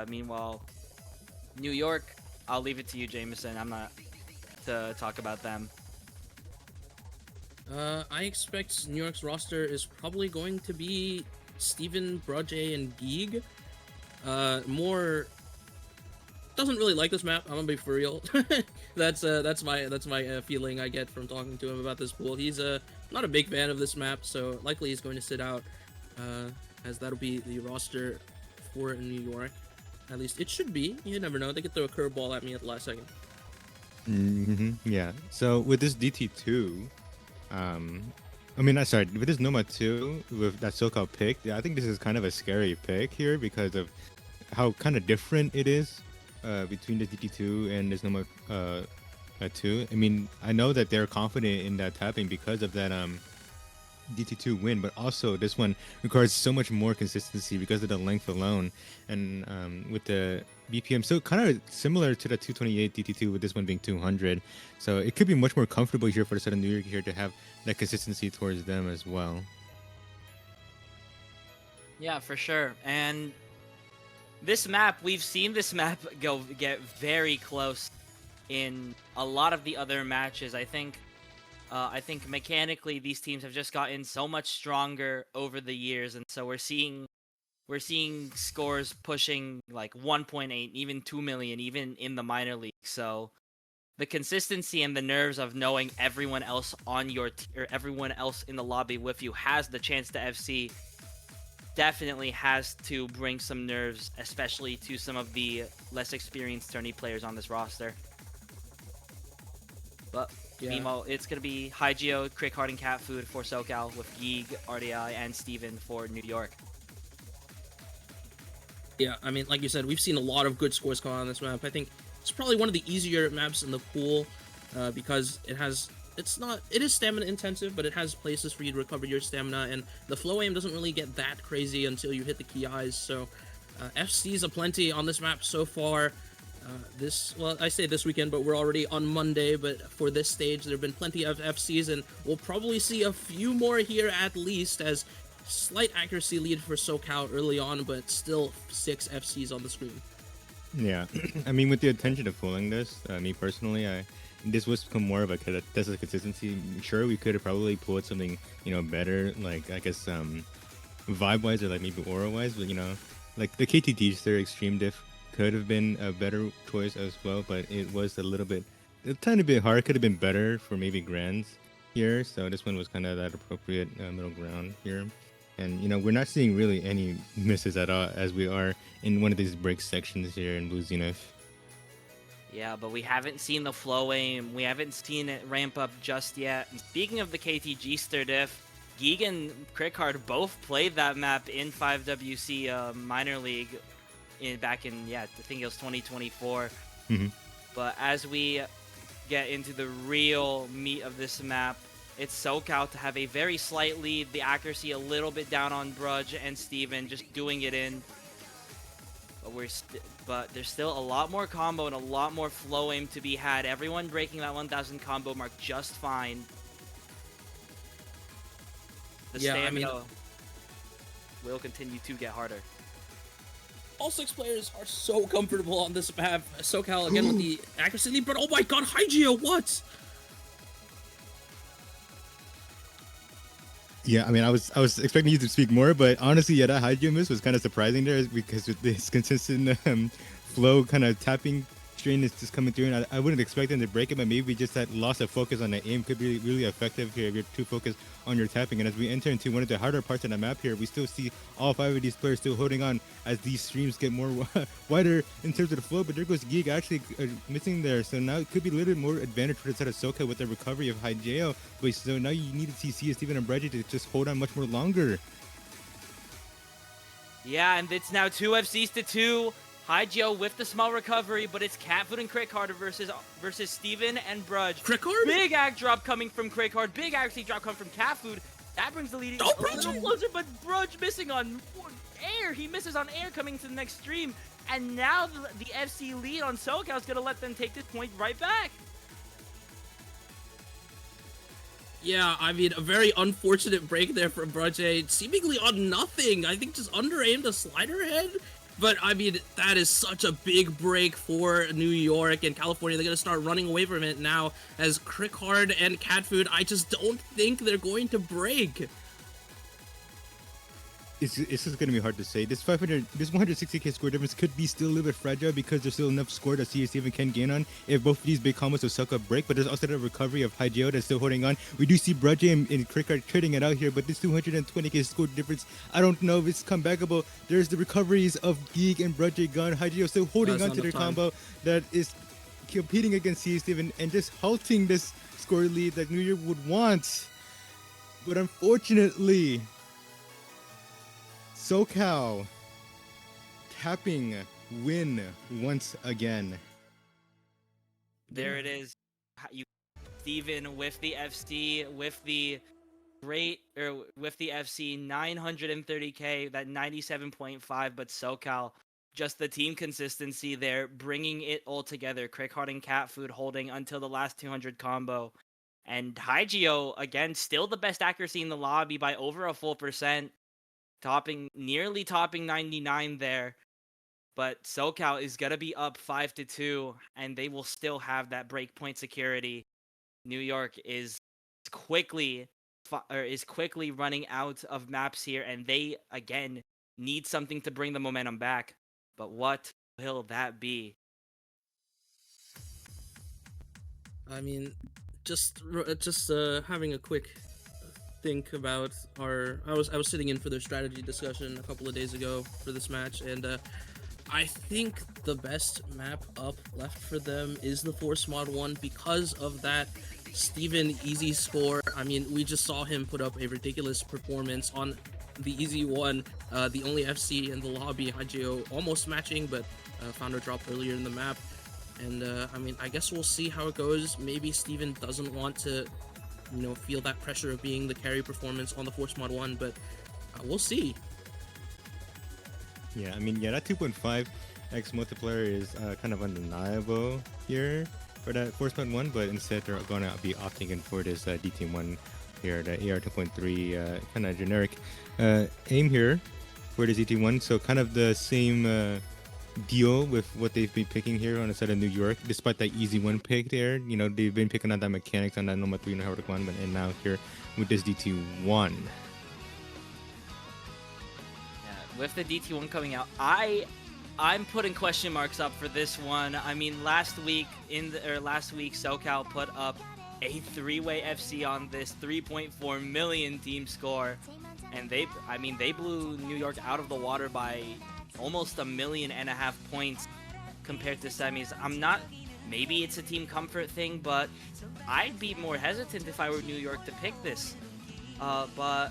Meanwhile, New York, I'll leave it to you, Jameson. I'm not to talk about them. I expect New York's roster is probably going to be Steven, Brudge, and Geeg. More doesn't really like this map. I'm gonna be for real. that's my feeling I get from talking to him about this pool. He's not a big fan of this map, so likely he's going to sit out, as that'll be the roster for New York. At least it should be. You never know. They could throw a curveball at me at the last second. Yeah. So with this DT2, with this Nomad 2, with that SoCal pick, yeah, I think this is kind of a scary pick here because of how kind of different it is between the DT2 and this Nomad 2. I mean, I know that they're confident in that tapping because of that DT2 win, but also this one requires so much more consistency because of the length alone, and with the BPM, so kind of similar to the 228 DT2 with this one being 200. So it could be much more comfortable here for the Southern New York here to have that consistency towards them as well. Yeah, for sure. And this map, we've seen this map get very close in a lot of the other matches. I think mechanically these teams have just gotten so much stronger over the years, and so we're seeing scores pushing like 1.8, even 2 million, even in the minor league. So the consistency and the nerves of knowing everyone else on your or everyone else in the lobby with you has the chance to FC definitely has to bring some nerves, especially to some of the less experienced tourney players on this roster. But Yeah. meanwhile, it's going to be Hygeo, Crickheart, and Cat Food for SoCal with Geeg, RDI, and Steven for New York. Yeah, I mean, like you said, we've seen a lot of good scores come on this map. I think it's probably one of the easier maps in the pool because it is stamina intensive, but it has places for you to recover your stamina, and the flow aim doesn't really get that crazy until you hit the key eyes. So FCs aplenty on this map so far. I say this weekend, but we're already on Monday. But for this stage, there have been plenty of FCs, and we'll probably see a few more here at least, as slight accuracy lead for SoCal early on, but still 6 FCs on the screen. Yeah, I mean, with the intention of pulling this, me personally, this was become more of a test of consistency. Sure, we could have probably pulled something, better, like I guess vibe wise or like maybe aura wise, but like the KTD their extreme diff could have been a better choice as well, but it was a tiny bit hard. Could have been better for maybe grands here. So this one was kind of that appropriate middle ground here. And we're not seeing really any misses at all as we are in one of these break sections here in Blue Zenith. Yeah, but we haven't seen the flow aim. We haven't seen it ramp up just yet. And speaking of the KTG stir diff, Geeg and Crickheart both played that map in 5WC minor league back in, I think it was 2024. Mm-hmm. But as we get into the real meat of this map, it's SoCal to have a very slight lead, the accuracy a little bit down on Brudge and Steven, just doing it in. But there's still a lot more combo and a lot more flow aim to be had. Everyone breaking that 1,000 combo mark just fine. The stamina will continue to get harder. All 6 players are so comfortable on this map. SoCal again with the accuracy lead, but oh my god, Hygeo, what? Yeah, I mean, I was expecting you to speak more, but honestly, that Hygeo miss was kind of surprising there because with this consistent flow kind of tapping strain is just coming through, and I wouldn't expect them to break it, but maybe just that loss of focus on the aim could be really effective here if you're too focused on your tapping. And as we enter into one of the harder parts of the map here, we still see all 5 of these players still holding on as these streams get more wider in terms of the flow. But there goes Geek actually missing there, so now it could be a little bit more advantage for the side of Soka with the recovery of Hygeo. But so now you need to see CS, Steven, and Breggy to just hold on much more longer. Yeah, and it's now 2 FCs to 2. Hygeo with the small recovery, but it's Catfoot and Crickheart versus Steven and Brudge. Crickheart? Big act drop coming from Crickheart. Big accuracy drop coming from Catfoot. That brings the lead a little closer, but Brudge missing on air. He misses on air coming to the next stream. And now the FC lead on SoCal is going to let them take this point right back. Yeah, I mean, a very unfortunate break there from Brudge, seemingly on nothing. I think just under-aimed a slider head. But, I mean, that is such a big break for New York and California. They're going to start running away from it now as Crickheart and Catfood. I just don't think they're going to break. It's just going to be hard to say. This 160k score difference could be still a little bit fragile because there's still enough score that CS even can gain on if both of these big combos of suck up break, but there's also the recovery of Hygeo that's still holding on. We do see Brudge and Crickheart trading it out here, but this 220k score difference, I don't know if it's comebackable. There's the recoveries of Geek and Brudge Gun. Hygeo still holding on to their combo that is competing against CS Steven and just halting this score lead that New York would want. But unfortunately, SoCal tapping win once again. There it is. Steven with the FC, with the great, or with the FC 930k, that 97.5, but SoCal, just the team consistency there, bringing it all together. Crickheart and Cat Food holding until the last 200 combo. And Hygio, again, still the best accuracy in the lobby by over a full percent, nearly topping 99 there. But SoCal is gonna be up 5-2, and they will still have that breakpoint security. New York is quickly running out of maps here, and they again need something to bring the momentum back. But what will that be? I mean, just having a quick think about I was sitting in for their strategy discussion a couple of days ago for this match, and I think the best map up left for them is the Force Mod 1 because of that Steven easy score. I mean, we just saw him put up a ridiculous performance on the easy one, the only FC in the lobby. Hygio almost matching, but found a drop earlier in the map. And I mean, I guess we'll see how it goes. Maybe Steven doesn't want to, feel that pressure of being the carry performance on the Force Mod 1, but we'll see. Yeah, I mean, that 2.5x multiplier is kind of undeniable here for that Force Mod 1, but instead they're going to be opting in for this DT1 here, the AR 2.3 kind of generic aim here for the DT1. So kind of the same deal with what they've been picking here on the side of New York, despite that easy one pick there. They've been picking on that mechanics on that Noma 3 and Howard 1, and now here with this DT1. With the DT1 coming out, I'm putting question marks up for this one. I mean, last week SoCal put up a 3-way FC on this 3.4 million team score, and they blew New York out of the water by almost 1.5 million points compared to semis. Maybe it's a team comfort thing, but I'd be more hesitant if I were New York to pick this. But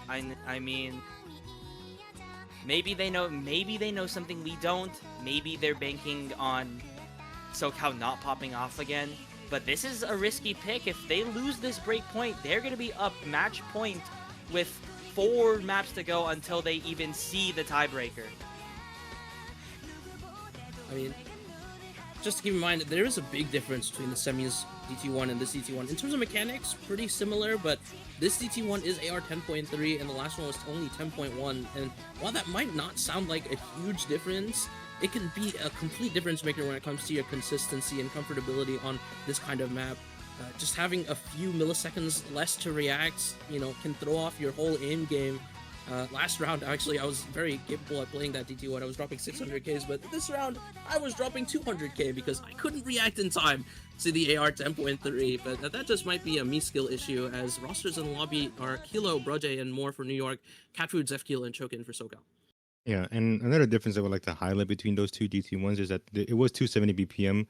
I mean, maybe they know something we don't. Maybe they're banking on SoCal not popping off again. But this is a risky pick. If they lose this break point, they're going to be up match point with 4 maps to go until they even see the tiebreaker. I mean, just to keep in mind, there is a big difference between the semis DT1 and this DT1. In terms of mechanics, pretty similar, but this DT1 is AR 10.3 and the last one was only 10.1. And while that might not sound like a huge difference, it can be a complete difference maker when it comes to your consistency and comfortability on this kind of map. Just having a few milliseconds less to react, can throw off your whole aim game. Last round, actually, I was very capable at playing that DT1. I was dropping 600Ks, but this round, I was dropping 200K because I couldn't react in time to the AR 10.3. But that just might be a me skill issue, as rosters in the lobby are Kilo, Broje, and more for New York, Catfood, Zefkeel, and Chokin for SoCal. Yeah, and another difference I would like to highlight between those two DT1s is that it was 270 BPM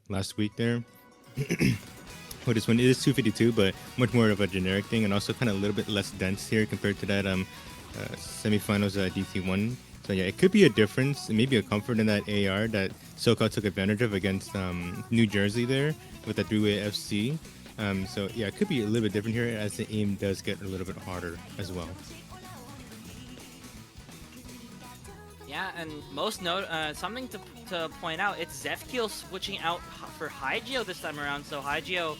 last week there. Well, this one is 252, but much more of a generic thing, and also kind of a little bit less dense here compared to that semifinals DT1. So yeah, it could be a difference, maybe a comfort in that AR that SoCal took advantage of against New Jersey there with that 3-way FC. So yeah, it could be a little bit different here as the aim does get a little bit harder as well. Yeah, and something to point out, it's Zefkeel switching out for Hygio this time around, so Hygio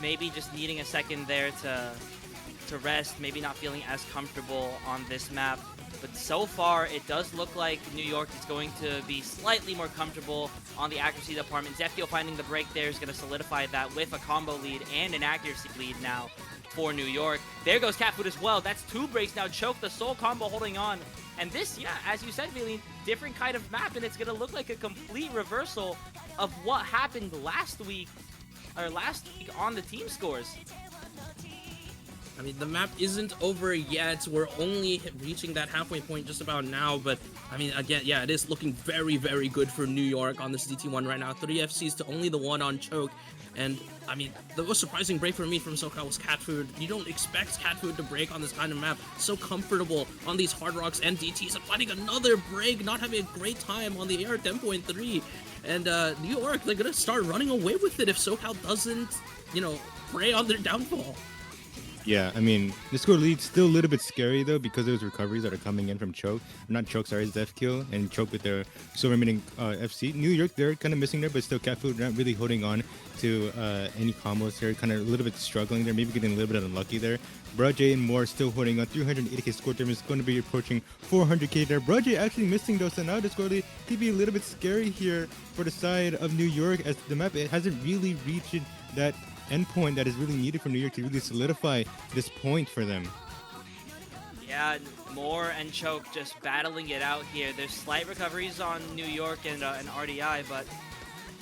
maybe just needing a second there to rest, maybe not feeling as comfortable on this map. But so far, it does look like New York is going to be slightly more comfortable on the accuracy department. Zefkeel finding the break there is going to solidify that with a combo lead and an accuracy lead now for New York. There goes Catfood as well. That's 2 breaks now. Choke, the sole combo holding on. And this, yeah, as you said, Valine, different kind of map, and it's going to look like a complete reversal of what happened last week on the team scores. I mean, the map isn't over yet. We're only reaching that halfway point just about now, but I mean, again, yeah, it is looking very, very good for New York on this DT1 right now. 3 FCs to only the 1 on Choke. And I mean, the most surprising break for me from SoCal was Catfood. You don't expect Catfood to break on this kind of map. So comfortable on these hard rocks and DTs, and finding another break, not having a great time on the AR 10.3. And New York, they're gonna start running away with it if SoCal doesn't prey on their downfall. Yeah, I mean, the score lead's still a little bit scary though because those recoveries that are coming in from Choke, not Choke, sorry, Zef Kill and Choke with their still remaining FC. New York, they're kind of missing there, but still Cat Food not really holding on to any combos here, kind of a little bit struggling there, maybe getting a little bit unlucky there. Brudge and Moore still holding on. 380k score term is going to be approaching 400k there. Brudge actually missing though, so now the score lead could be a little bit scary here for the side of New York as the map it hasn't really reached that endpoint that is really needed for New York to really solidify this point for them. Yeah, Moore and Choke just battling it out here. There's slight recoveries on New York and RDI, but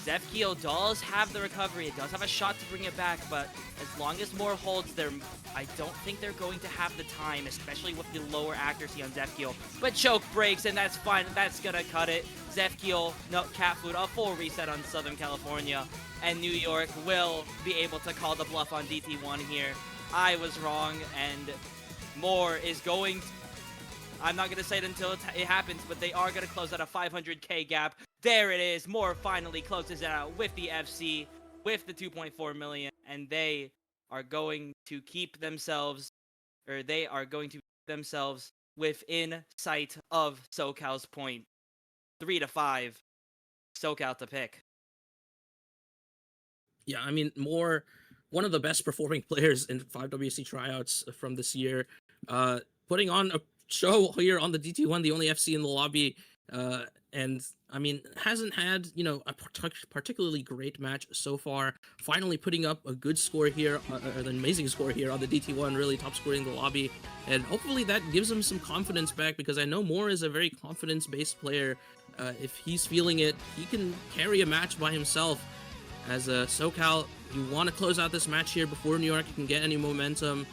Zefkio does have the recovery. It does have a shot to bring it back, but as long as Moore holds there, I don't think they're going to have the time, especially with the lower accuracy on Zefkio. But Choke breaks, and that's fine. That's gonna cut it. Zefkio, no, Cat Food, a full reset on Southern California, and New York will be able to call the bluff on DT1 here. I was wrong, and Moore is going to, I'm not going to say it until it happens, but they are going to close out a 500k gap. There it is. Moore finally closes it out with the FC, with the 2.4 million, and they are going to keep themselves, within sight of SoCal's point. 3-5. SoCal to pick. Yeah, I mean, Moore, one of the best performing players in 5WC tryouts from this year, putting on a show here on the DT1, the only FC in the lobby, and I mean, hasn't had, a particularly great match so far. Finally putting up a good score here, an amazing score here on the DT1, really top scoring the lobby, and hopefully that gives him some confidence back, because I know Moore is a very confidence-based player. If he's feeling it, he can carry a match by himself. As SoCal, you want to close out this match here before New York can get any momentum,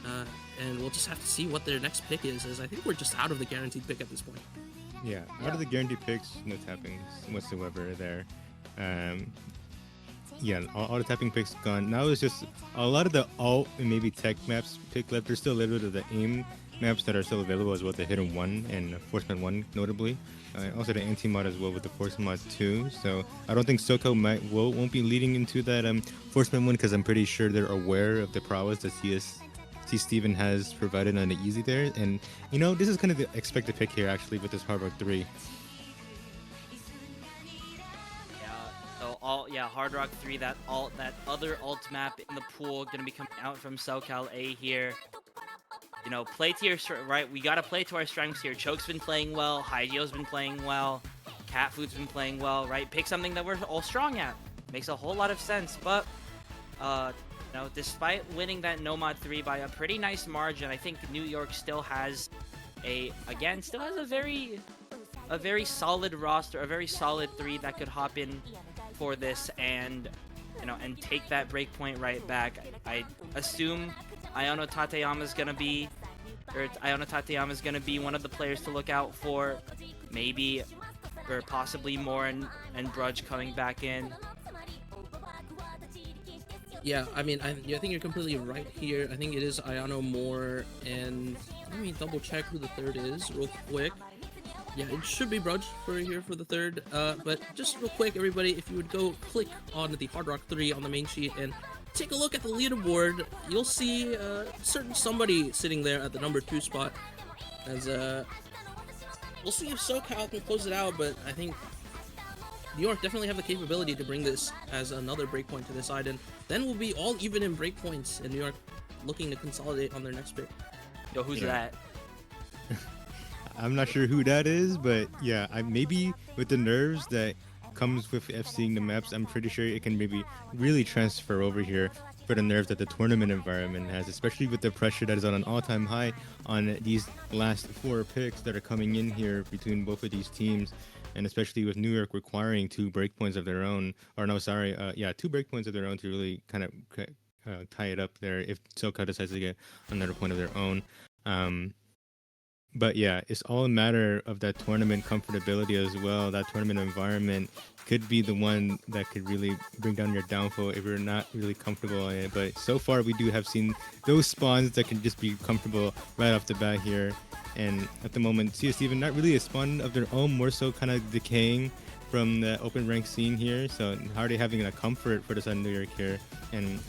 and we'll just have to see what their next pick is, as I think we're just out of the guaranteed pick at this point. Yeah, out of the guaranteed picks, no tapping whatsoever there. Yeah, all the tapping picks gone. Now it's just a lot of the alt and maybe tech maps pick left. There's still a little bit of the aim maps that are still available as well, the Hidden 1 and Forceman 1 notably. Also the anti-mod as well with the Force mod 2. So I don't think SoCal won't be leading into that Forceman 1, because I'm pretty sure they're aware of the prowess that C Steven has provided on the easy there. And this is kind of the expected pick here actually with this Hard Rock 3. Hard Rock 3, that other alt map in the pool, gonna be coming out from SoCal A here. Play to your right. We gotta play to our strengths here. Choke's been playing well. Hygio's been playing well. Cat Food's been playing well. Right. Pick something that we're all strong at. Makes a whole lot of sense. But despite winning that Nomad 3 by a pretty nice margin, I think New York still has a very solid roster, a very solid 3 that could hop in for this and take that breakpoint right back. I assume Ayano Tateyama is gonna be one of the players to look out for, maybe, or possibly Moore and Brudge coming back in. Yeah, I mean, I think you're completely right here. I think it is Ayano, Moore, and let me double check who the third is real quick. Yeah, it should be Brudge for the third. But just real quick, everybody, if you would go click on the Hard Rock 3 on the main sheet and take a look at the leaderboard, you'll see certain somebody sitting there at the number 2 spot. As we'll see if SoCal can close it out, but I think New York definitely have the capability to bring this as another breakpoint to the side, and then we'll be all even in breakpoints, and New York looking to consolidate on their next pick. Yo, who's that? I'm not sure who that is, but yeah, maybe with the nerves that comes with FCing the maps, I'm pretty sure it can maybe really transfer over here for the nerves that the tournament environment has, especially with the pressure that is on an all-time high on these last 4 picks that are coming in here between both of these teams, and especially with New York requiring 2 breakpoints of their own, or no, sorry, 2 breakpoints of their own to really kind of tie it up there if SoCal decides to get another point of their own. But yeah, it's all a matter of that tournament comfortability as well. That tournament environment could be the one that could really bring down your downfall if you're not really comfortable in it. But so far, we do have seen those spawns that can just be comfortable right off the bat here. And at the moment, CS Steven, not really a spawn of their own, more so kind of decaying from the open rank scene here. So already having a comfort for the Sun New York here. And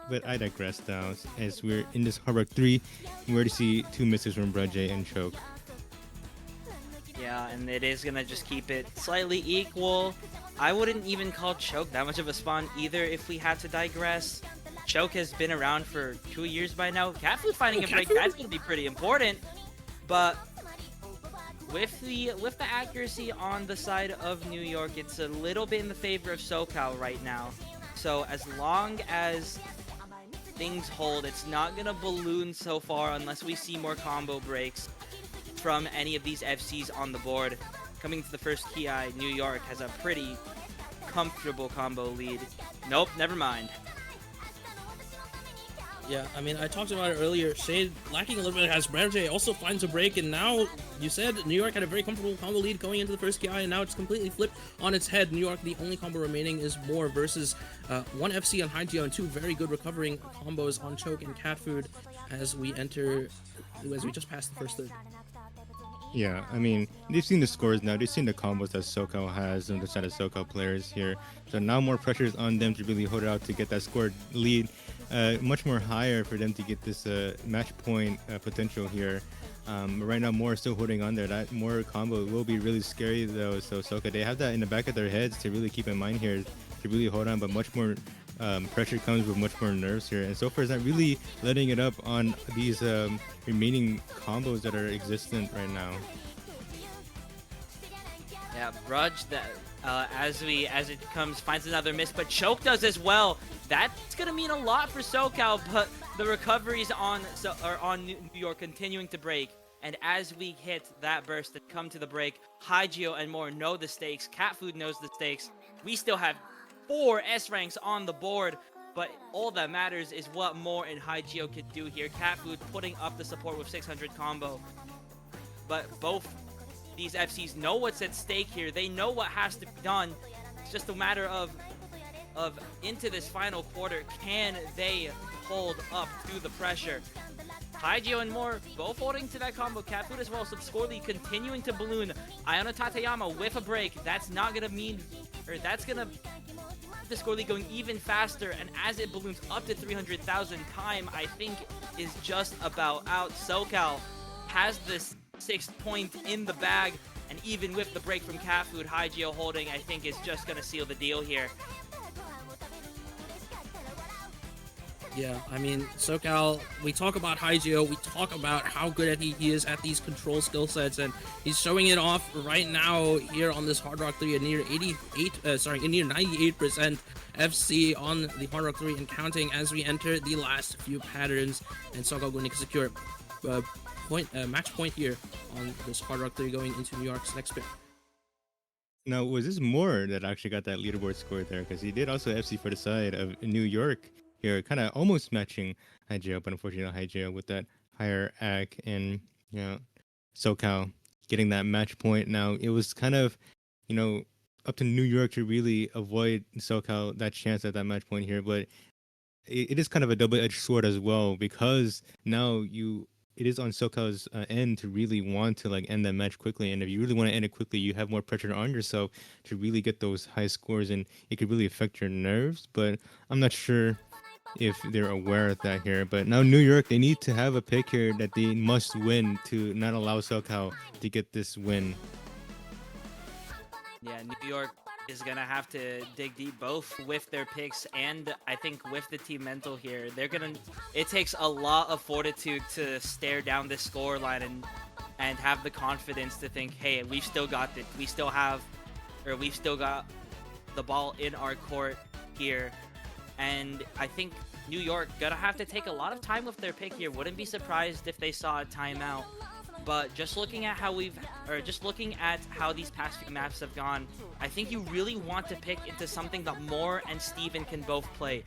but I digress now. As we're in this Hard Rock 3, we already see 2 misses from Brudge and Choke. Yeah, and it is gonna just keep it slightly equal. I wouldn't even call Choke that much of a spawn either if we had to digress. Choke has been around for 2 years by now. Catfood finding a break, that's gonna be pretty important. But with the accuracy on the side of New York, it's a little bit in the favor of SoCal right now. So as long as things hold, it's not gonna balloon so far unless we see more combo breaks from any of these FCs on the board. Coming to the first KI, New York has a pretty comfortable combo lead. Nope, never mind. Yeah, I mean, I talked about it earlier. Shade lacking a little bit as Brandon also finds a break, and now you said New York had a very comfortable combo lead going into the first KI, and now it's completely flipped on its head. New York, the only combo remaining is More versus one FC on Hygeo and 2 very good recovering combos on Choke and Cat Food as we just passed the first third. Yeah, I mean, they've seen the scores now. They've seen the combos that SoCal has on the side of SoCal players here. So now more pressure is on them to really hold it out to get that score lead much more higher for them to get this match point potential here. Right now, More is still holding on there. That More combo will be really scary though. So SoCal, they have that in the back of their heads to really keep in mind here to really hold on, but much more pressure comes with much more nerves here, and so far is not really letting it up on these remaining combos that are existent right now. Yeah, Brudge, that as it comes, finds another miss, but Choke does as well. That's gonna mean a lot for SoCal, but the recoveries on New York continuing to break. And as we hit that burst and come to the break, Hygeo and More know the stakes. Cat Food knows the stakes. We still have 4 S ranks on the board, but all that matters is what More and Hygeo could do here. Cat Food putting up the support with 600 combo, but both these FCs know what's at stake here. They know what has to be done. It's just a matter of into this final quarter, can they hold up to the pressure? Hygeo and More both holding to that combo. Cat Food as well, so the score lead continuing to balloon. Iona Tateyama with a break. That's not gonna mean, or that's gonna the score lead going even faster, and as it balloons up to 300,000, time I think is just about out. SoCal has this 6th point in the bag, and even with the break from Cat Food, Hygeo holding, I think is just gonna seal the deal here. Yeah, I mean, SoCal, we talk about Hygeo, we talk about how good he is at these control skill sets, and he's showing it off right now here on this Hard Rock 3, a near 98% FC on the Hard Rock 3 and counting as we enter the last few patterns, and SoCal going to secure match point here on this Hard Rock 3 going into New York's next pick. Now, was this More that actually got that leaderboard score there? Because he did also FC for the side of New York here, kind of almost matching Hygeo, but unfortunately Hygeo with that higher AC, and SoCal getting that match point. Now it was kind of up to New York to really avoid SoCal that chance at that match point here, but it is kind of a double-edged sword as well, because now it is on SoCal's end to really want to end that match quickly, and if you really want to end it quickly, you have more pressure on yourself to really get those high scores, and it could really affect your nerves. But I'm not sure if they're aware of that here. But now New York, they need to have a pick here that they must win to not allow SoCal to get this win. Yeah, New York is gonna have to dig deep, both with their picks and I think with the team mental here. It takes a lot of fortitude to stare down this score line and have the confidence to think, hey, we've still got it. We've still got the ball in our court here. And I think New York gonna have to take a lot of time with their pick here. Wouldn't be surprised if they saw a timeout. But just looking at how these past few maps have gone, I think you really want to pick into something that More and Steven can both play.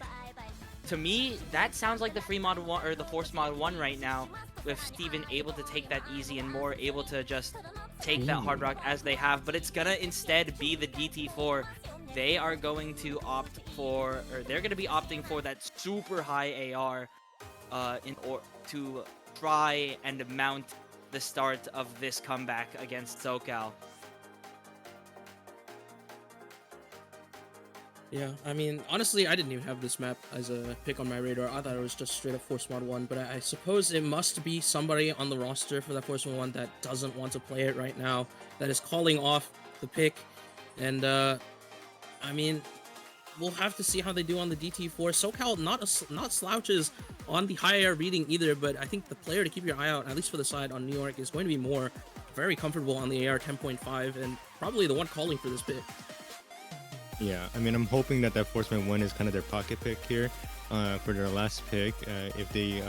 To me, that sounds like the free mod 1 or the force mod 1 right now, with Steven able to take that easy and More able to just take that hard rock as they have. But it's gonna instead be the DT4. They are going to they're going to be opting for that super high AR to try and mount the start of this comeback against SoCal. Yeah, I mean, honestly, I didn't even have this map as a pick on my radar. I thought it was just straight up Force Mod 1, but I suppose it must be somebody on the roster for that Force Mod 1 that doesn't want to play it right now, that is calling off the pick. And, I mean, we'll have to see how they do on the DT4. SoCal not slouches on the high air reading either, but I think the player to keep your eye out, at least for the side on New York, is going to be more very comfortable on the AR 10.5 and probably the one calling for this pick. Yeah, I mean, I'm hoping that that Forceman 1 is kind of their pocket pick here for their last pick if they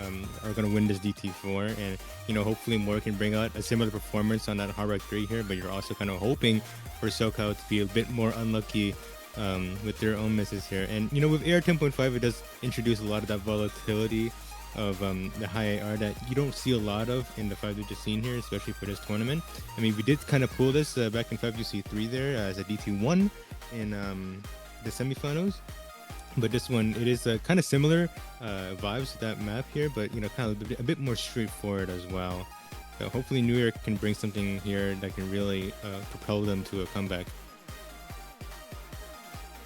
are going to win this DT4. And, you know, hopefully Moore can bring out a similar performance on that Hard Rock 3 here, but you're also kind of hoping for SoCal to be a bit more unlucky with their own misses here. And, you know, with AR 10.5, it does introduce a lot of that volatility of the high AR that you don't see a lot of in the 5 we just seen here, especially for this tournament. I mean, we did kind of pull this back in 5UC3 there as a DT1 in the semifinals, but this one, it is kind of similar vibes to that map here, but, you know, kind of a bit more straightforward as well. So hopefully New York can bring something here that can really propel them to a comeback.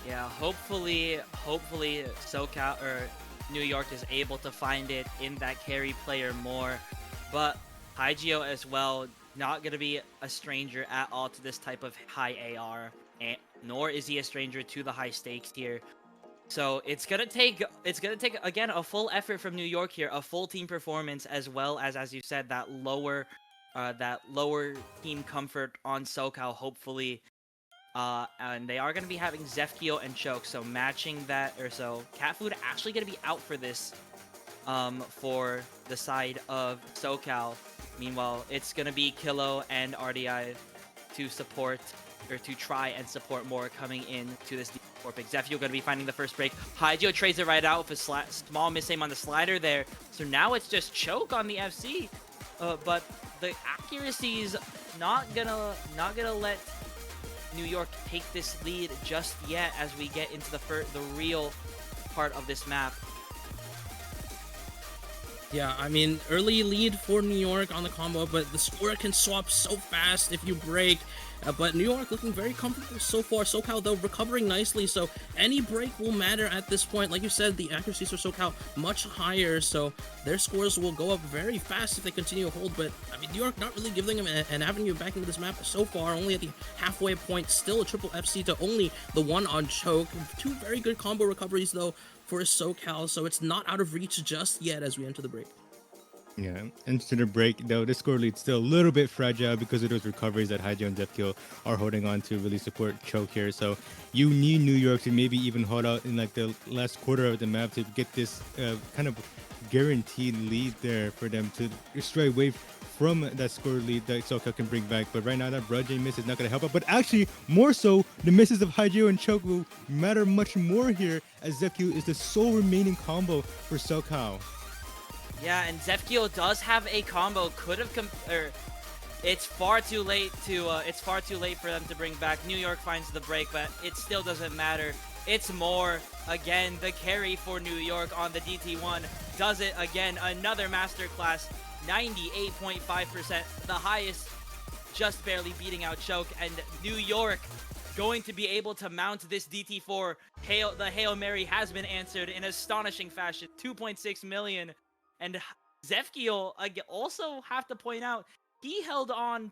Yeah, hopefully SoCal or New York is able to find it in that carry player more, but Hygio as well, not gonna be a stranger at all to this type of high AR, and nor is he a stranger to the high stakes here. So it's gonna take again a full effort from New York here, a full team performance, as well as you said, that lower team comfort on SoCal, hopefully. And they are going to be having Zefkio and Choke, so matching that, or so Cat Food actually going to be out for this, for the side of SoCal. Meanwhile, it's going to be Kilo and RDI to support, or to try and support more coming in to this D4 pick. Zefkio going to be finding the first break. Hygio trades it right out with a small miss aim on the slider there. So now it's just Choke on the FC, but the accuracy is not gonna let New York take this lead just yet as we get into the real part of this map. Yeah, I mean, early lead for New York on the combo, but the score can swap so fast if you break. But New York looking very comfortable so far. SoCal, though, recovering nicely, so any break will matter at this point. Like you said, the accuracies for SoCal much higher, so their scores will go up very fast if they continue to hold. But, I mean, New York not really giving them an avenue back into this map so far, only at the halfway point. Still a triple FC to only the one on Choke. Two very good combo recoveries, though, for SoCal, so it's not out of reach just yet as we enter the break. Yeah, into the break, though, the score lead's still a little bit fragile because of those recoveries that Hygio and Zefkio are holding on to really support Choke here. So you need New York to maybe even hold out in like the last quarter of the map to get this kind of guaranteed lead there for them to stray away from that score lead that SoCal can bring back. But right now, that Brudging miss is not going to help out. But actually, more so, the misses of Hygio and Choke will matter much more here, as Zefkio is the sole remaining combo for SoCal. Yeah, and Zefkio does have a combo. Could have it's far too late for them to bring back. New York finds the break, but it still doesn't matter. It's more again the carry for New York on the DT1 does it again. Another masterclass, 98.5%, the highest, just barely beating out Choke, and New York going to be able to mount this DT4. The Hail Mary has been answered in astonishing fashion. 2.6 million. And Zefkio, also have to point out, he held on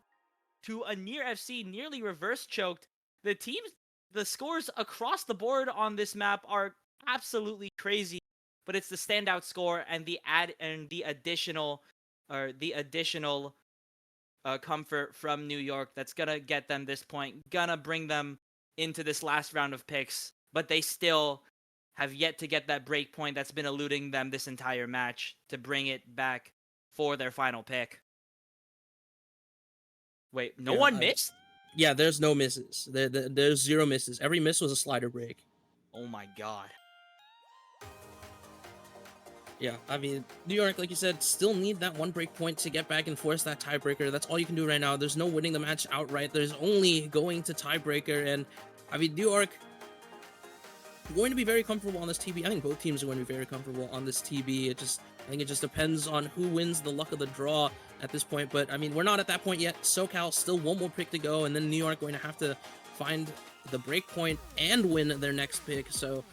to a near FC, nearly reverse choked. The scores across the board on this map are absolutely crazy, but it's the standout score and the additional comfort from New York that's gonna get them this point, gonna bring them into this last round of picks. But they still have yet to get that break point that's been eluding them this entire match to bring it back for their final pick. Wait, no one missed? Yeah, there's no misses. There's zero misses. Every miss was a slider break. Oh my god. Yeah, I mean, New York, like you said, still need that one break point to get back and force that tiebreaker. That's all you can do right now. There's no winning the match outright. There's only going to tiebreaker. And, I mean, New York going to be very comfortable on this TB. I think both teams are going to be very comfortable on this TB. I think it just depends on who wins the luck of the draw at this point. But I mean, we're not at that point yet. SoCal still one more pick to go, and then New York going to have to find the break point and win their next pick. So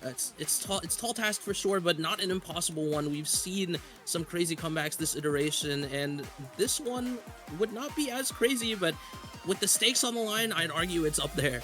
it's tall task for sure, but not an impossible one. We've seen some crazy comebacks this iteration, and this one would not be as crazy, but with the stakes on the line, I'd argue it's up there.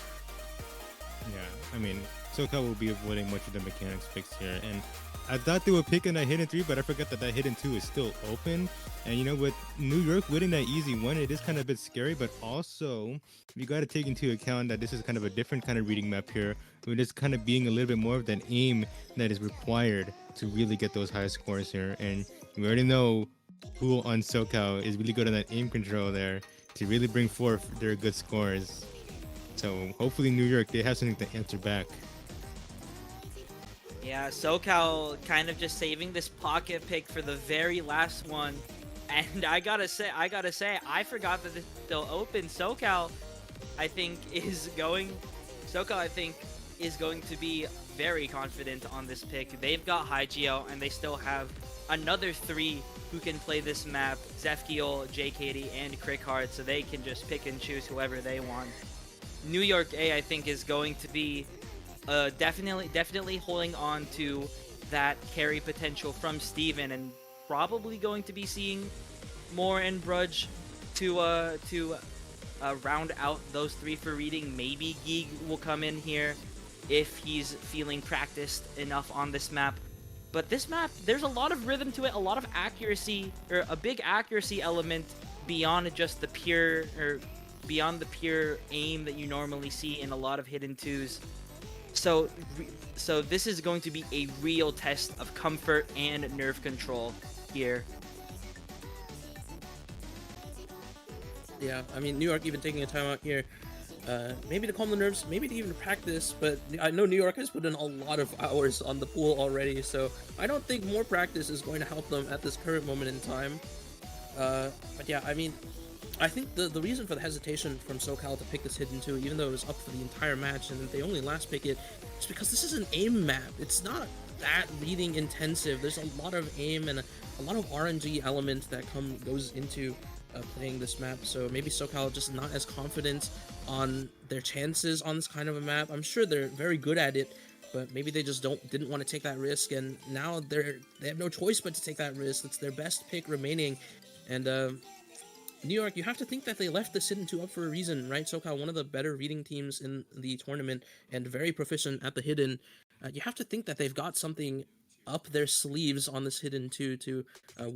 Yeah, I mean, SoCal will be avoiding much of the mechanics picks here, and I thought they would pick in that hidden 3, but I forgot that that hidden 2 is still open. And you know, with New York winning that easy 1, it is kind of a bit scary, but also you got to take into account that this is kind of a different kind of reading map here, with this kind of being a little bit more of that aim that is required to really get those high scores here. And we already know who on SoCal is really good on that aim control there to really bring forth their good scores. So hopefully New York, they have something to answer back. Yeah, SoCal kind of just saving this pocket pick for the very last one. And I gotta say, I forgot that it's still open. I think, is going, SoCal, I think, is going to be very confident on this pick. They've got Hygio, and they still have another 3 who can play this map, Zefkiel, JKD, and Crickhard, so they can just pick and choose whoever they want. New York A, I think, is going to be definitely holding on to that carry potential from Steven, and probably going to be seeing more and Brudge to round out those 3 for reading. Maybe Geeg will come in here if he's feeling practiced enough on this map. But this map, there's a lot of rhythm to it, a lot of accuracy, or a big accuracy element beyond just the pure, or beyond the pure aim that you normally see in a lot of hidden 2s. So this is going to be a real test of comfort and nerve control here. Yeah, I mean, New York even taking a timeout here, maybe to calm the nerves, maybe to even practice, but I know New York has put in a lot of hours on the pool already, so I don't think more practice is going to help them at this current moment in time. But yeah, I mean, I think the reason for the hesitation from SoCal to pick this hidden 2, even though it was up for the entire match and they only last pick it, is because this is an aim map. It's not that reading intensive. There's a lot of aim and a lot of RNG element that goes into playing this map. So maybe SoCal just not as confident on their chances on this kind of a map. I'm sure they're very good at it, but maybe they just didn't want to take that risk, and now they have no choice but to take that risk. It's their best pick remaining, and New York, you have to think that they left this hidden 2 up for a reason, right? SoCal, one of the better reading teams in the tournament and very proficient at the hidden. You have to think that they've got something up their sleeves on this hidden 2 to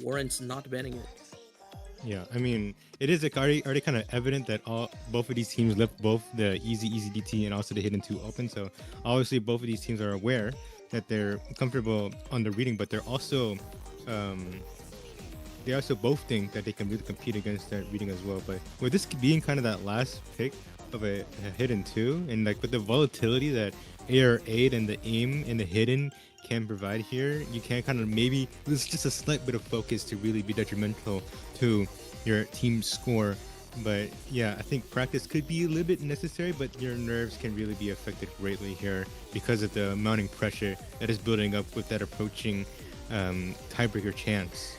warrant not banning it. Yeah, I mean, it is like already kind of evident that both of these teams left both the easy DT and also the hidden 2 open. So obviously both of these teams are aware that they're comfortable on the reading, but they also both think that they can really compete against that reading as well. But with this being kind of that last pick of a hidden 2, and like with the volatility that AR8 and the aim and the hidden can provide here, you can kind of maybe there's just a slight bit of focus to really be detrimental to your team's score. But yeah, I think practice could be a little bit necessary, but your nerves can really be affected greatly here because of the mounting pressure that is building up with that approaching tiebreaker chance.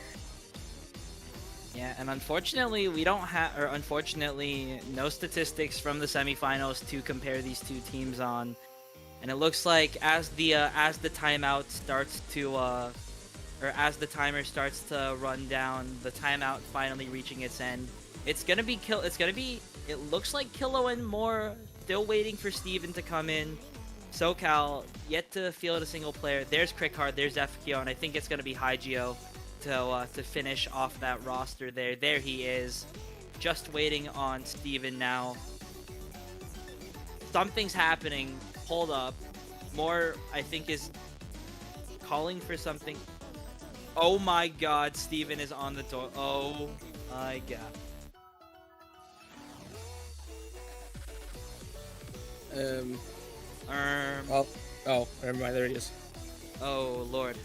Yeah, and unfortunately, we don't have, or unfortunately, no statistics from the semifinals to compare these 2 teams on. And it looks like as the timeout starts to, or as the timer starts to run down, the timeout finally reaching its end. It looks like Kilo and Moore still waiting for Steven to come in. SoCal yet to field a single player. There's Crickhard, there's Zefkiel, and I think it's gonna be Hygio to finish off that roster there. There he is, just waiting on Steven now. Something's happening. Hold up. Moore, I think, is calling for something. Oh my god, Steven is on the door. Oh my god. Never mind, there he is. Oh lord.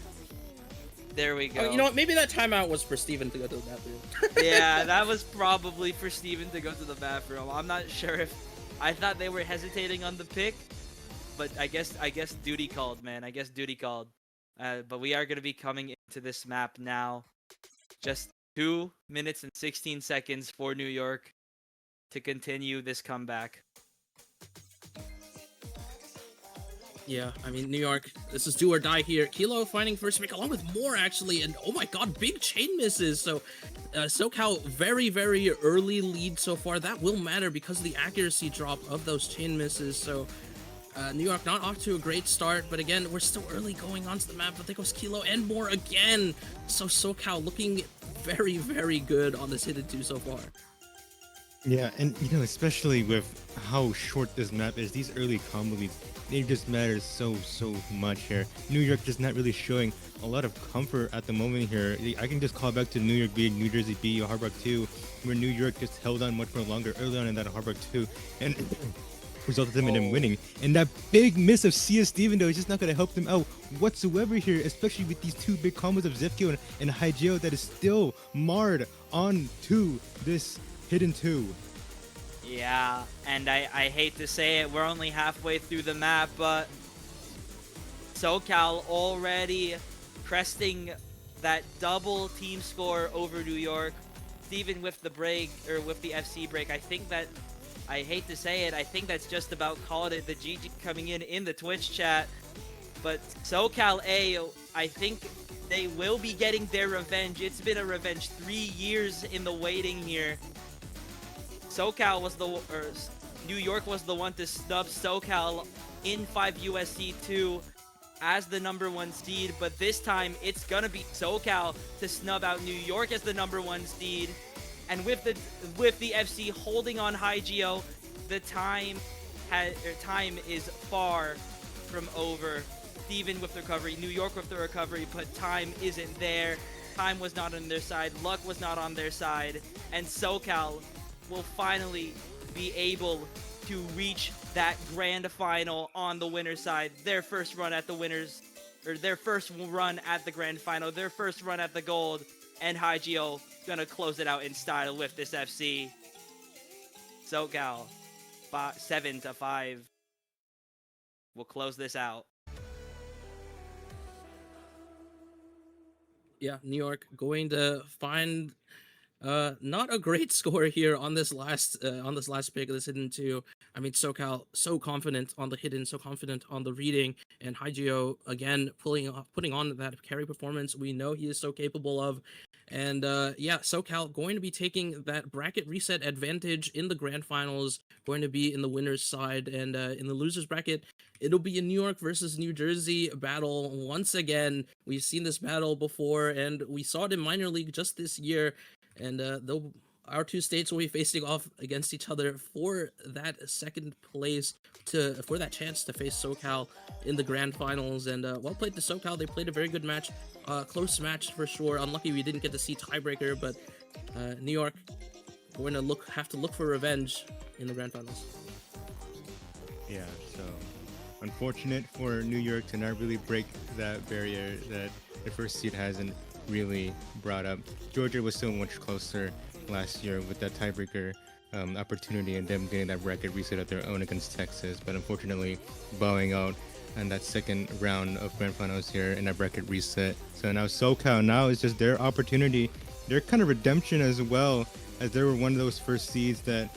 There we go. Oh, you know what? Maybe that timeout was for Steven to go to the bathroom. Yeah, that was probably for Steven to go to the bathroom. I'm not sure if I thought they were hesitating on the pick, but I guess duty called, man. I guess duty called. But we are gonna be coming into this map now. Just 2 minutes and 16 seconds for New York to continue this comeback. Yeah, I mean, New York, this is do or die here. Kilo finding first pick along with more actually, and oh my god, big chain misses. So SoCal very, very early lead so far. That will matter because of the accuracy drop of those chain misses. So New York not off to a great start, but again, we're still early going onto the map, but there goes Kilo and more again. So SoCal looking very, very good on this hidden 2 so far. Yeah, and especially with how short this map is, these early combo leads, they just matter so much here. New York just not really showing a lot of comfort at the moment here. I can just call back to New York being New Jersey B or Hard Rock 2, where New York just held on much more longer early on in that Hard Rock 2, and resulted them in them winning. And that big miss of CS Steven though is just not going to help them out whatsoever here, especially with these two big combos of Zefkio and Hygeo that is still marred onto this hidden 2. Yeah, and I hate to say it, we're only halfway through the map, but SoCal already cresting that double team score over New York. Steven with the break, or with the FC break, I think that, I hate to say it, I think that's just about called it. The GG coming in the Twitch chat. But SoCal A, I think they will be getting their revenge. It's been a revenge 3 years in the waiting here. SoCal was New York was the one to snub SoCal in 5USC2 as the #1 seed, but this time it's gonna be SoCal to snub out New York as the #1 seed. And with the FC holding on Hygeo, the time is far from over. Steven with the recovery, New York with the recovery, but time isn't there. Time was not on their side, luck was not on their side, and SoCal will finally be able to reach that grand final on the winner's side. Their first run at the winners, or their first run at the grand final, their first run at the gold, and Hygeo gonna close it out in style with this FC. SoCal 7-5 will close this out. Yeah, New York going to find not a great score here on this last pick of this hidden 2. I mean, SoCal so confident on the hidden, so confident on the reading, and Hygeo again putting on that carry performance we know he is so capable of. And yeah, SoCal going to be taking that bracket reset advantage in the grand finals, going to be in the winner's side, and in the loser's bracket, it'll be a New York versus New Jersey battle once again. We've seen this battle before, and we saw it in minor league just this year. And our two states will be facing off against each other for that second place for that chance to face SoCal in the grand finals. And well played to SoCal. They played a very good match, close match for sure. Unlucky we didn't get to see tiebreaker, but New York going to have to look for revenge in the grand finals. Yeah, so unfortunate for New York to not really break that barrier that the first seed hasn't really brought up. Georgia was so much closer last year with that tiebreaker opportunity and them getting that bracket reset of their own against Texas, but unfortunately bowing out in that second round of grand finals here in that bracket reset. So now SoCal now is just their opportunity, their kind of redemption as well, as they were one of those first seeds that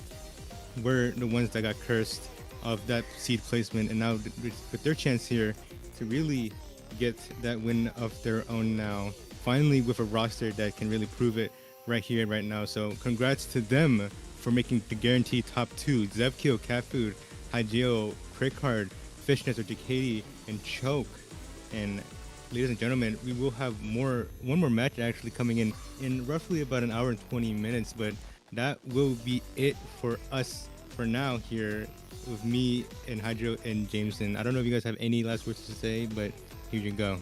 were the ones that got cursed of that seed placement, and now with their chance here to really get that win of their own now, finally with a roster that can really prove it right here and right now. So congrats to them for making the guaranteed top 2. Zevkio, Cat Food, Hygeo, Crickard, Fishnets or Decady, and Choke. And ladies and gentlemen, we will have one more match actually coming in roughly about an hour and 20 minutes, but that will be it for us for now here with me and Hydro and Jameson. I don't know if you guys have any last words to say, but here you go.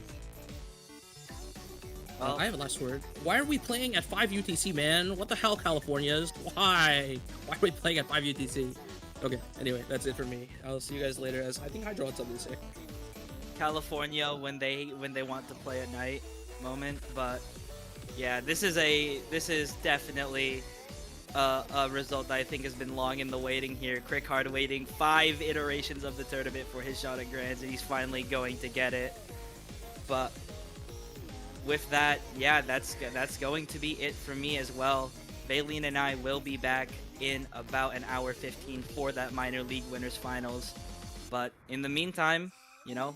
I have a last word. Why are we playing at 5 UTC, man? What the hell, Californias? Why? Why are we playing at 5 UTC? Okay, anyway, that's it for me. I'll see you guys later, as I think Hydro had something to say. California when they want to play at night moment, but yeah, this is definitely a result that I think has been long in the waiting here. Crickard waiting 5 iterations of the tournament for his shot at Grands, and he's finally going to get it. But with that, yeah, that's going to be it for me as well. Baleen and I will be back in about an hour 15 for that minor league winners finals. But in the meantime, you know,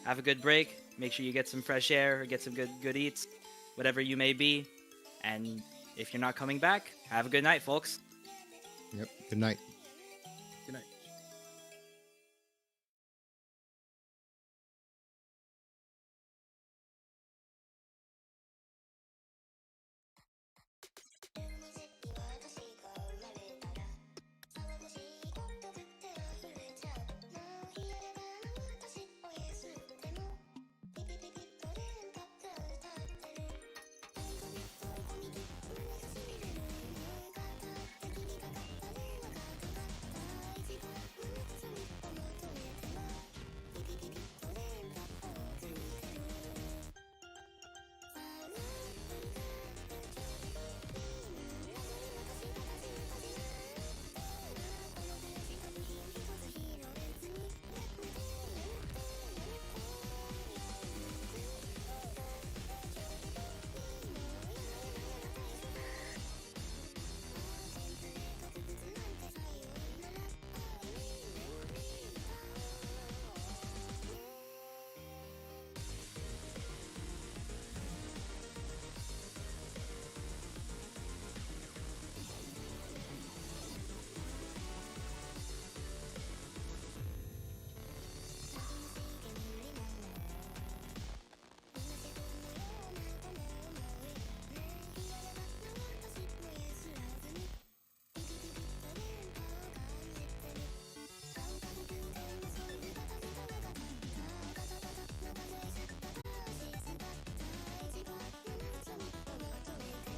have a good break. Make sure you get some fresh air, or get some good eats, whatever you may be. And if you're not coming back, have a good night, folks. Yep. Good night. Good night.